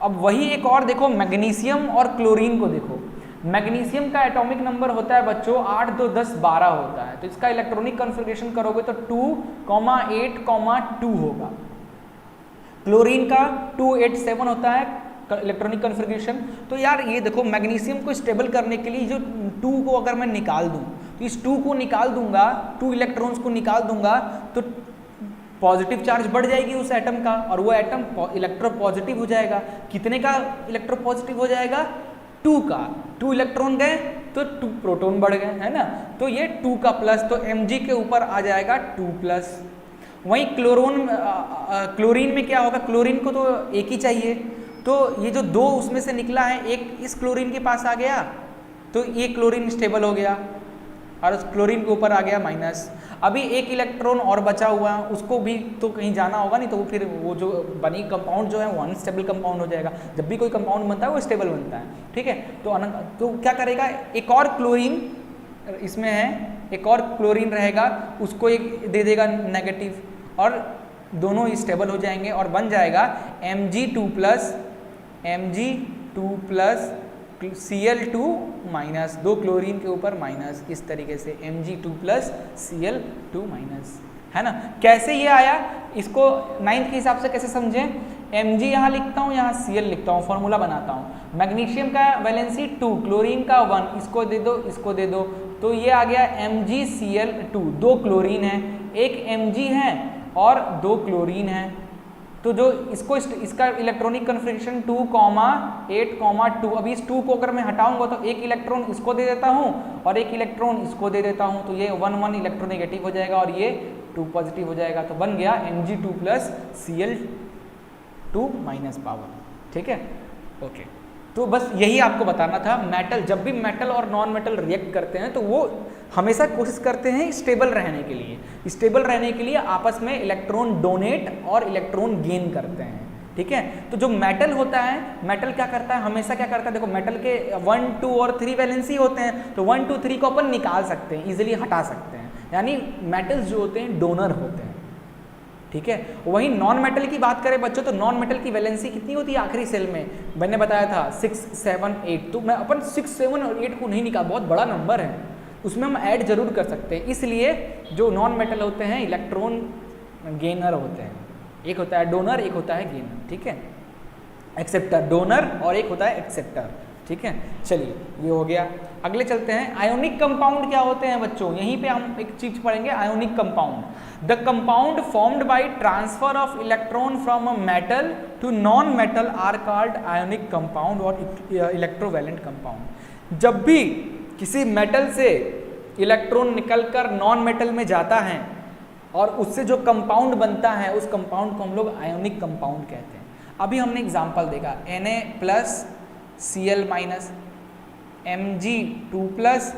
अब वही एक और देखो, मैग्नीशियम और क्लोरीन को देखो। मैग्नीशियम का एटॉमिक नंबर होता है बच्चों 8, 2, 10, 12 होता है। तो इसका इलेक्ट्रॉनिक कॉन्फ़िगरेशन करोगे तो 2,8,2 होगा। क्लोरीन का 2,8,7 होता है इलेक्ट्रॉनिक कॉन्फ़िगरेशन। तो यार ये देखो मैग्नीशियम को स्टेबल करने के लिए जो 2 को अगर मैं निकाल दूं तो इस 2 को निकाल दूंगा, 2 इलेक्ट्रॉन्स को निकाल दूंगा तो पॉजिटिव चार्ज बढ़ जाएगी उस एटम का और वो एटम इलेक्ट्रोपॉजिटिव हो जाएगा। कितने का इलेक्ट्रोपॉजिटिव हो जाएगा? 2 का। 2 इलेक्ट्रॉन गए तो 2 प्रोटॉन बढ़ गए, है ना। तो ये 2 का प्लस, तो Mg के ऊपर आ जाएगा 2+। वहीं क्लोरीन में क्या होगा? क्लोरीन को तो 1 ही चाहिए, तो ये जो 2 उसमें से निकला है, एक इस क्लोरीन के पास आ गया तो ये क्लोरीन स्टेबल हो गया और उस क्लोरीन के ऊपर आ गया माइनस। अभी एक इलेक्ट्रॉन और बचा हुआ है, उसको भी तो कहीं जाना होगा नहीं, तो वो फिर वो जो बनी कंपाउंड जो है वो अनस्टेबल कंपाउंड हो जाएगा। जब भी कोई कंपाउंड बनता है वो स्टेबल बनता है, ठीक है। तो क्या करेगा? एक और क्लोरीन इसमें है, एक और क्लोरीन रहेगा, उसको एक दे देगा नेगेटिव और दोनों स्टेबल हो जाएंगे और बन जाएगा Mg2+, Cl2 माइनस, 2 क्लोरीन के ऊपर माइनस, इस तरीके से Mg2 प्लस Cl2 माइनस, है ना। कैसे ये आया, इसको 9th के हिसाब से कैसे समझें, Mg यहाँ लिखता हूँ, यहाँ Cl लिखता हूँ, फॉर्मूला बनाता हूँ। मैग्नीशियम का वैलेंसी 2, क्लोरीन का 1, इसको दे दो, इसको दे दो, तो ये आ गया MgCl2, 2 क्लोरीन है, एक Mg है और 2 क्लोरीन है। तो जो इसका इलेक्ट्रॉनिक कन्फिग्रेशन 2,8,2, अभी इस 2 को अगर मैं हटाऊंगा तो एक इलेक्ट्रॉन इसको दे देता हूँ और एक इलेक्ट्रॉन इसको दे देता हूँ, तो ये 1 इलेक्ट्रोनेगेटिव हो जाएगा और ये 2 पॉजिटिव हो जाएगा, तो बन गया Mg2 plus Cl2 minus power. ठीक है, ओके। तो बस यही आपको बताना था। मेटल, जब भी मेटल और नॉन मेटल रिएक्ट करते हैं तो वो हमेशा कोशिश करते हैं स्टेबल रहने के लिए, स्टेबल रहने के लिए आपस में इलेक्ट्रॉन डोनेट और इलेक्ट्रॉन गेन करते हैं। ठीक है, तो जो मेटल होता है, मेटल क्या करता है, हमेशा क्या करता है, देखो मेटल के 1, 2 और 3 वैलेंसी होते हैं, तो 1, 2, 3 को अपन निकाल सकते हैं, इजीली हटा सकते हैं, यानी मेटल्स जो होते हैं डोनर होते हैं। ठीक है, वहीं नॉन मेटल की बात करें बच्चों, तो नॉन मेटल की वैलेंसी कितनी होती है आखिरी सेल में, मैंने बताया था 6, 7, 8, तो मैं अपन 6, 7 और 8 को नहीं निकाल, बहुत बड़ा नंबर है, उसमें हम ऐड जरूर कर सकते हैं। इसलिए जो नॉन मेटल होते हैं इलेक्ट्रॉन गेनर होते हैं, एक होता है डोनर, एक होता है गेनर। ठीक है, एक्सेप्टर, डोनर और एक होता है एक्सेप्टर। ठीक है, चलिए ये हो गया। अगले चलते हैं, आयोनिक कंपाउंड क्या होते हैं बच्चों, यहीं पे हम एक चीज पढ़ेंगे, ionic compound. The compound formed by transfer of electron from a metal to non metal are called ionic compound और इलेक्ट्रोवैलेंट कंपाउंड। जब भी किसी मेटल से इलेक्ट्रॉन निकलकर नॉन मेटल में जाता है और उससे जो कंपाउंड बनता है, उस कंपाउंड को हम लोग आयोनिक कंपाउंड कहते हैं। अभी हमने एग्जांपल देखा, Na plus Cl minus, Mg2 plus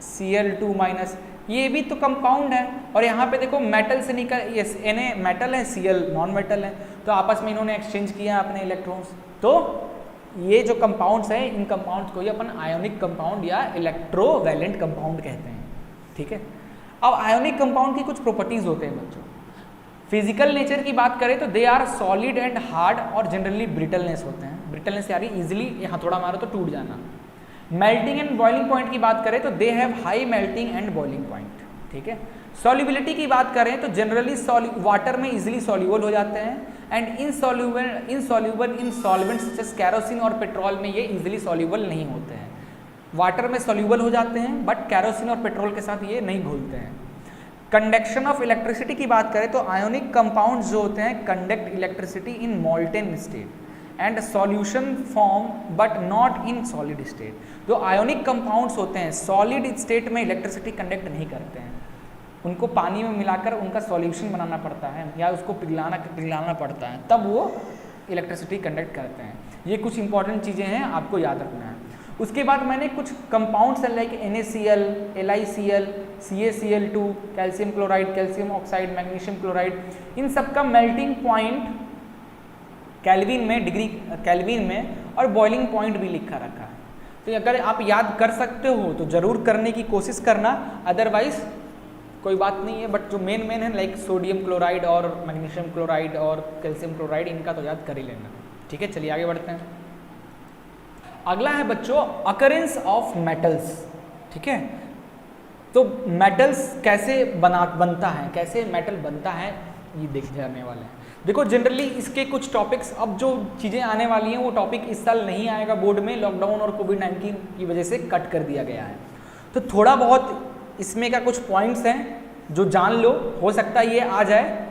Cl2 minus, ये भी तो कंपाउंड है। और यहाँ पे देखो मेटल से निकल, ये Na मेटल है, Cl नॉन मेटल है, तो आपस में इन्होंने एक्सचेंज किया अपने इलेक्ट्रॉन्स, तो ये जो कंपाउंड्स हैं, इन कंपाउंड्स को ही अपन आयोनिक कंपाउंड या इलेक्ट्रोवैलेंट कंपाउंड कहते हैं। ठीक है, अब आयोनिक कंपाउंड की कुछ प्रॉपर्टीज होते हैं बच्चों। फिजिकल नेचर की बात करें तो they are solid and hard और जनरली ब्रिटलनेस होते हैं, ब्रिटलनेस यानी इजीली यहाँ थोड़ा मारो तो टूट जाना। मेल्टिंग एंड बॉइलिंग पॉइंट की बात करें तो they have high melting and boiling point. ठीक है, सॉल्युबिलिटी की बात करें तो जनरली वाटर में इजीली सॉल्यूबल हो जाते हैं and insoluble in solvents such as kerosene और पेट्रोल में ये इजीली सॉल्यूबल नहीं होते हैं। वाटर में सॉल्यूबल हो जाते हैं बट कैरोसिन और पेट्रोल के साथ ये नहीं घुलते हैं। कंडक्शन ऑफ इलेक्ट्रिसिटी की बात करें तो आयोनिक कंपाउंड्स जो होते हैं conduct electricity in molten state and solution form but not in solid state. जो आयोनिक कंपाउंड्स होते हैं सॉलिड स्टेट में इलेक्ट्रिसिटी कंडक्ट नहीं करते हैं, उनको पानी में मिलाकर उनका सॉल्यूशन बनाना पड़ता है या उसको पिघलाना पड़ता है, तब वो इलेक्ट्रिसिटी कंडक्ट करते हैं। ये कुछ इंपॉर्टेंट चीज़ें हैं, आपको याद रखना है। उसके बाद मैंने कुछ compounds like NaCl, LiCl, CaCl2, calcium chloride, calcium oxide, magnesium chloride, इन सब का मेल्टिंग पॉइंट केल्विन में, डिग्री केल्विन में, और बॉइलिंग पॉइंट भी लिखा रखा है। तो अगर आप याद कर सकते हो तो ज़रूर करने की कोशिश करना, अदरवाइज कोई बात नहीं है। बट जो मेन है लाइक सोडियम क्लोराइड और मैग्नीशियम क्लोराइड और कैल्शियम क्लोराइड, इनका तो याद कर ही लेना। ठीक है, चलिए आगे बढ़ते हैं। अगला है बच्चों अकरेंस ऑफ मेटल्स। ठीक है, तो मेटल्स कैसे बनता है, कैसे मेटल बनता है, ये देख जाने वाले हैं। देखो जनरली इसके कुछ टॉपिक्स, अब जो चीज़ें आने वाली हैं वो टॉपिक इस साल नहीं आएगा बोर्ड में, लॉकडाउन और कोविड-19 की वजह से कट कर दिया गया है। तो थोड़ा बहुत इसमें का कुछ पॉइंट्स हैं जो जान लो, हो सकता है ये आ जाए।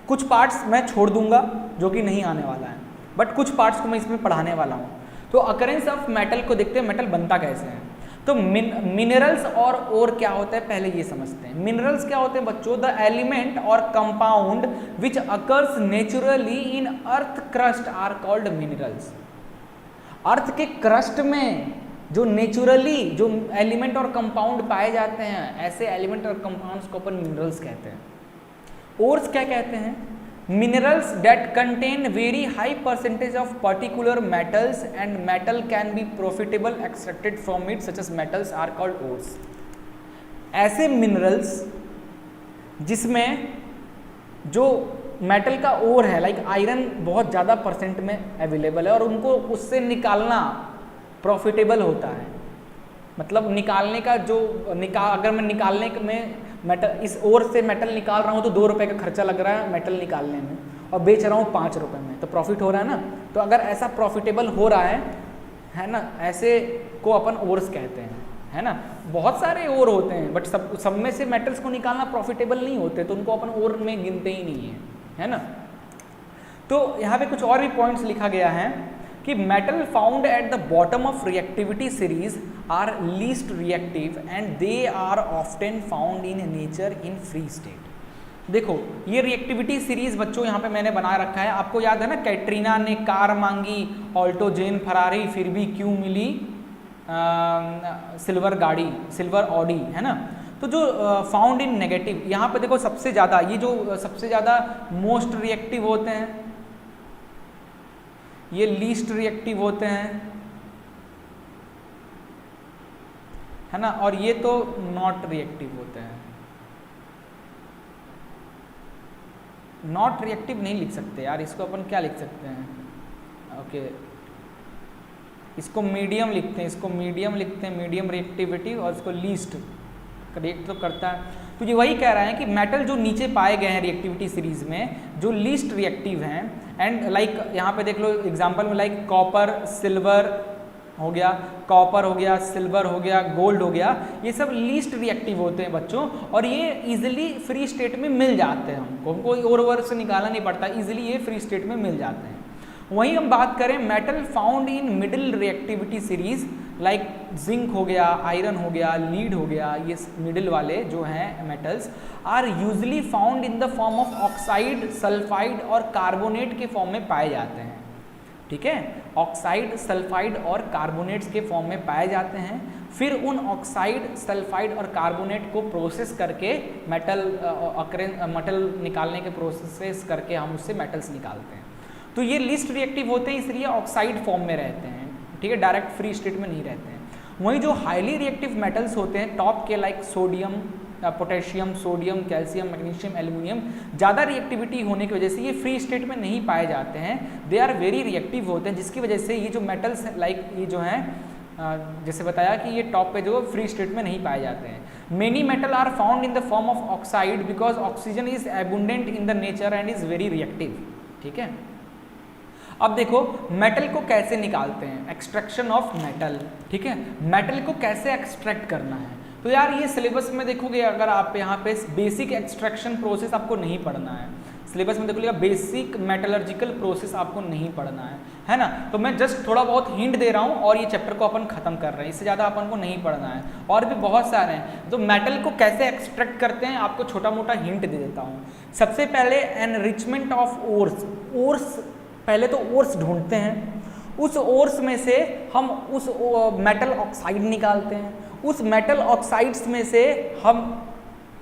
कुछ पार्ट्स मैं छोड़ दूंगा जो कि नहीं आने वाला है, बट कुछ पार्ट्स को मैं इसमें पढ़ाने वाला हूँ। तो अकरेंस ऑफ मेटल को देखते हैं, मेटल बनता कैसे है। तो मिनरल्स और क्या होता है पहले ये समझते हैं। मिनरल्स क्या होते हैं बच्चों, द एलिमेंट और compound which occurs naturally in earth crust are called minerals. Earth के क्रस्ट में जो नेचुरली जो एलिमेंट और कंपाउंड पाए जाते हैं, ऐसे एलिमेंट और कंपाउंड्स को अपन मिनरल्स कहते हैं। ओर्स क्या कहते हैं, minerals that contain very high percentage of particular metals and metal can be profitable extracted from it such as metals are called ores। ऐसे minerals जिसमें जो मेटल का ओर है लाइक आयरन बहुत ज़्यादा परसेंट में अवेलेबल है और उनको उससे निकालना प्रॉफिटेबल होता है, मतलब निकालने का जो अगर मैं निकालने में मेटल इस ओर से मेटल निकाल रहा हूँ तो 2 रुपये का खर्चा लग रहा है मेटल निकालने में और बेच रहा हूँ 5 रुपये में, तो प्रॉफिट हो रहा है ना। तो अगर ऐसा प्रॉफिटेबल हो रहा है ना, ऐसे को अपन ओर्स कहते हैं, है ना। बहुत सारे ओर होते हैं बट सब में से मेटल्स को निकालना प्रॉफिटेबल नहीं होते, तो उनको अपन ओर में गिनते ही नहीं है ना। तो यहाँ पे कुछ और भी पॉइंट्स लिखा गया है कि metal found at the bottom of reactivity series are least reactive and they are often found in nature in free state. देखो ये रिएक्टिविटी सीरीज बच्चों यहाँ पे मैंने बना रखा है, आपको याद है ना, कैटरीना ने कार मांगी, ऑल्टो जेन फरारी, फिर भी क्यों मिली सिल्वर ऑडी, है ना। तो जो फाउंड इन नेगेटिव, यहाँ पे देखो सबसे ज़्यादा ये जो सबसे ज़्यादा मोस्ट रिएक्टिव होते हैं, ये लीस्ट रिएक्टिव होते हैं, है ना, और ये तो नॉट रिएक्टिव होते हैं। नॉट रिएक्टिव नहीं लिख सकते यार, इसको अपन क्या लिख सकते हैं, ओके इसको मीडियम लिखते हैं, मीडियम रिएक्टिविटी, और इसको लीस्ट रिएक्ट तो करता है। तो ये वही कह रहा है कि मेटल जो नीचे पाए गए हैं रिएक्टिविटी सीरीज में जो लीस्ट रिएक्टिव हैं, एंड लाइक यहाँ पे देख लो एग्जांपल में, लाइक कॉपर, सिल्वर हो गया, कॉपर हो गया, सिल्वर हो गया, गोल्ड हो गया, ये सब लीस्ट रिएक्टिव होते हैं बच्चों, और ये इजीली फ्री स्टेट में मिल जाते हैं, हमको और ओवर से निकालना नहीं पड़ता, इजीली ये फ्री स्टेट में मिल जाते हैं। वहीं हम बात करें metal found in middle reactivity series, like zinc हो गया, आयरन हो गया, लीड हो गया, ये मिडिल वाले जो हैं metals are usually found in the form of oxide, sulphide और कार्बोनेट के फॉर्म में पाए जाते हैं। ठीक है, ऑक्साइड, सल्फाइड और कार्बोनेट्स के फॉर्म में पाए जाते हैं। फिर उन ऑक्साइड, सल्फाइड और कार्बोनेट को प्रोसेस करके मेटल निकालने के प्रोसेस करके हम उससे मेटल्स निकालते हैं। तो ये लीस्ट रिएक्टिव होते हैं, इसलिए ऑक्साइड फॉर्म में रहते हैं, ठीक है, डायरेक्ट फ्री स्टेट में नहीं रहते हैं। वहीं जो हाईली रिएक्टिव मेटल्स होते हैं टॉप के, like sodium, potassium, sodium, calcium, magnesium, aluminium, ज़्यादा रिएक्टिविटी होने की वजह से ये फ्री स्टेट में नहीं पाए जाते हैं, दे आर वेरी रिएक्टिव होते हैं, जिसकी वजह से ये जो मेटल्स लाइक ये जो हैं जैसे बताया कि ये टॉप पे जो फ्री स्टेट में नहीं पाए जाते हैं। Many metal are found in the form of oxide because oxygen is abundant in the nature and is very reactive. ठीक है, अब देखो मेटल को कैसे निकालते हैं, एक्सट्रैक्शन ऑफ मेटल। ठीक है, मेटल को कैसे एक्सट्रैक्ट करना है, तो यार ये सिलेबस में देखोगे, अगर आप यहाँ पे बेसिक एक्सट्रैक्शन प्रोसेस आपको नहीं पढ़ना है, सिलेबस में देखोगे बेसिक मेटलर्जिकल प्रोसेस आपको नहीं पढ़ना है ना। तो मैं जस्ट थोड़ा बहुत हिंट दे रहा हूँ और ये चैप्टर को अपन खत्म कर रहे हैं, इससे ज़्यादा अपन को नहीं पढ़ना है। और भी बहुत सारे हैं, तो मेटल को कैसे एक्सट्रैक्ट करते हैं आपको छोटा मोटा हिंट दे देता हूँ। सबसे पहले एनरिचमेंट ऑफ ओर्स, पहले तो ओर्स ढूंढते हैं, उस ओर्स में से हम उस मेटल ऑक्साइड निकालते हैं, उस मेटल ऑक्साइड्स में से हम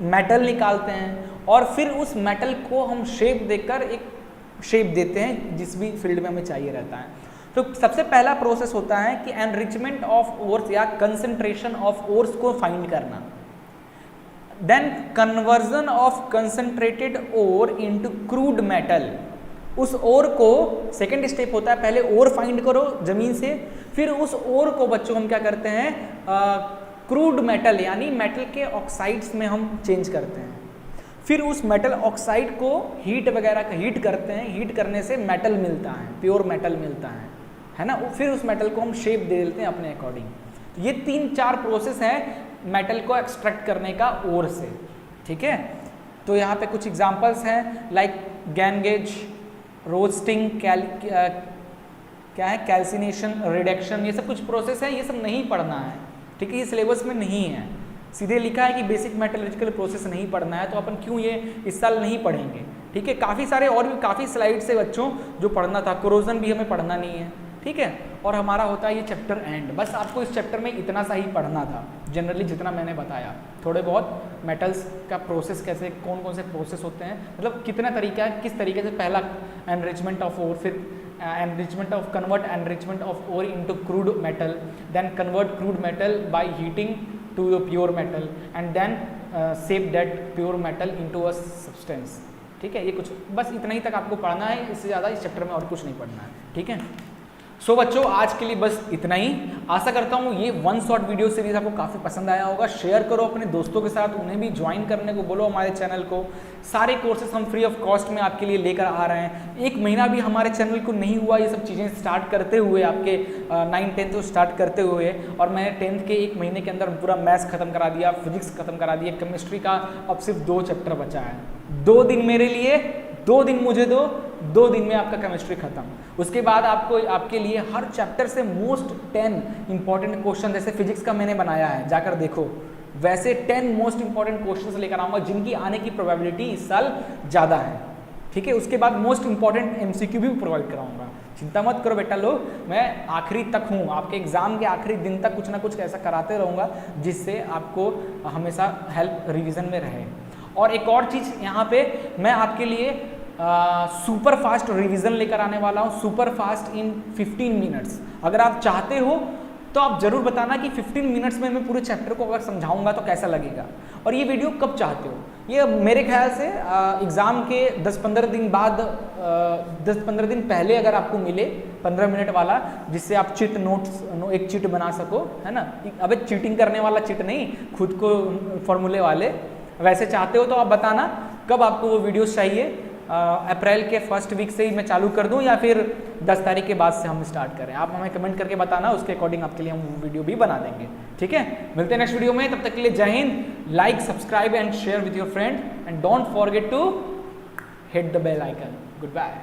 मेटल निकालते हैं, और फिर उस मेटल को हम शेप देकर एक शेप देते हैं जिस भी फील्ड में हमें चाहिए रहता है। तो सबसे पहला प्रोसेस होता है कि एनरिचमेंट ऑफ ओर्स या कंसंट्रेशन ऑफ ओर्स को फाइंड करना, then conversion of concentrated ore into crude metal. उस ओर को सेकेंड स्टेप होता है, पहले ओर फाइंड करो जमीन से, फिर उस ओर को बच्चों हम क्या करते हैं, क्रूड मेटल यानी मेटल के ऑक्साइड्स में हम चेंज करते हैं। फिर उस मेटल ऑक्साइड को हीट वगैरह हीट करते हैं, हीट करने से मेटल मिलता है, प्योर मेटल मिलता है ना। फिर उस मेटल को हम शेप दे देते हैं अपने अकॉर्डिंग। ये 3-4 प्रोसेस है मेटल को एक्सट्रैक्ट करने का ओर से। ठीक है, तो यहाँ पे कुछ एग्जांपल्स हैं, लाइक गैनगेज, रोस्टिंग, क्या है, कैल्सिनेशन, रिडक्शन, ये सब कुछ प्रोसेस है, ये सब नहीं पढ़ना है। ठीक है, ये सिलेबस में नहीं है, सीधे लिखा है कि बेसिक मेटलर्जिकल प्रोसेस नहीं पढ़ना है, तो अपन क्यों ये इस साल नहीं पढ़ेंगे। ठीक है, काफ़ी सारे और भी काफ़ी स्लाइड्स है बच्चों जो पढ़ना था, कोरोजन भी हमें पढ़ना नहीं है। ठीक है, और हमारा होता है ये चैप्टर एंड, बस आपको इस चैप्टर में इतना सा ही पढ़ना था, जनरली जितना मैंने बताया, थोड़े बहुत मेटल्स का प्रोसेस कैसे, कौन कौन से प्रोसेस होते हैं, मतलब कितना तरीका है, किस तरीके से पहला एनरिचमेंट ऑफ ओर, फिर enrichment of convert enrichment of ore into crude metal, then convert crude metal by heating to the pure metal and then shape that pure metal into a substance. ठीक है, ये कुछ बस इतना ही तक आपको पढ़ना है, इससे ज़्यादा इस चैप्टर में और कुछ नहीं पढ़ना है। ठीक है, सो बच्चों आज के लिए बस इतना ही। आशा करता हूँ ये वन शॉट वीडियो सीरीज आपको काफ़ी पसंद आया होगा। शेयर करो अपने दोस्तों के साथ, उन्हें भी ज्वाइन करने को बोलो हमारे चैनल को। सारे कोर्सेज हम फ्री ऑफ कॉस्ट में आपके लिए लेकर आ रहे हैं। एक महीना भी हमारे चैनल को नहीं हुआ ये सब चीज़ें स्टार्ट करते हुए, आपके 9th 10th स्टार्ट करते हुए, और मैं 10th के एक महीने के अंदर पूरा मैथ्स खत्म करा दिया, फिजिक्स खत्म करा दिया, केमिस्ट्री का अब सिर्फ 2 चैप्टर बचा है। 2 दिन मेरे लिए, 2 दिन मुझे दो, 2 दिन में आपका केमिस्ट्री खत्म। उसके बाद आपको आपके लिए हर चैप्टर से मोस्ट 10 इंपॉर्टेंट क्वेश्चन, जैसे फिजिक्स का मैंने बनाया है, जाकर देखो, वैसे 10 मोस्ट इंपॉर्टेंट क्वेश्चंस लेकर आऊँगा जिनकी आने की प्रोबेबिलिटी इस साल ज़्यादा है। ठीक है, उसके बाद मोस्ट इंपॉर्टेंट MCQ भी प्रोवाइड कराऊंगा। चिंता मत करो बेटा लोग, मैं आखिरी तक हूँ, आपके एग्जाम के आखिरी दिन तक कुछ ना कुछ ऐसा कराते रहूँगा जिससे आपको हमेशा हेल्प रिवीजन में रहे। और एक और चीज़ यहाँ पे मैं आपके लिए सुपर फास्ट रिवीजन लेकर आने वाला हूँ, सुपर फास्ट इन 15 मिनट्स। अगर आप चाहते हो तो आप जरूर बताना कि 15 मिनट्स में मैं पूरे चैप्टर को अगर समझाऊंगा तो कैसा लगेगा, और ये वीडियो कब चाहते हो। ये मेरे ख्याल से एग्ज़ाम के 10-15 दिन बाद, 10-15 दिन पहले अगर आपको मिले 15 मिनट वाला, जिससे आप चिट नोट्स एक चिट बना सको, है ना। अबे चीटिंग करने वाला चिट नहीं, खुद को फॉर्मूले वाले, वैसे चाहते हो तो आप बताना कब आपको वो वीडियोस चाहिए। अप्रैल के फर्स्ट वीक से ही मैं चालू कर दूं या फिर 10 तारीख के बाद से हम स्टार्ट करें, आप हमें कमेंट करके बताना, उसके अकॉर्डिंग आपके लिए हम वीडियो भी बना देंगे। ठीक है, मिलते हैं नेक्स्ट वीडियो में, तब तक के लिए जय हिंद। Like, subscribe and share with your friend and don't forget to hit the bell icon. Good bye.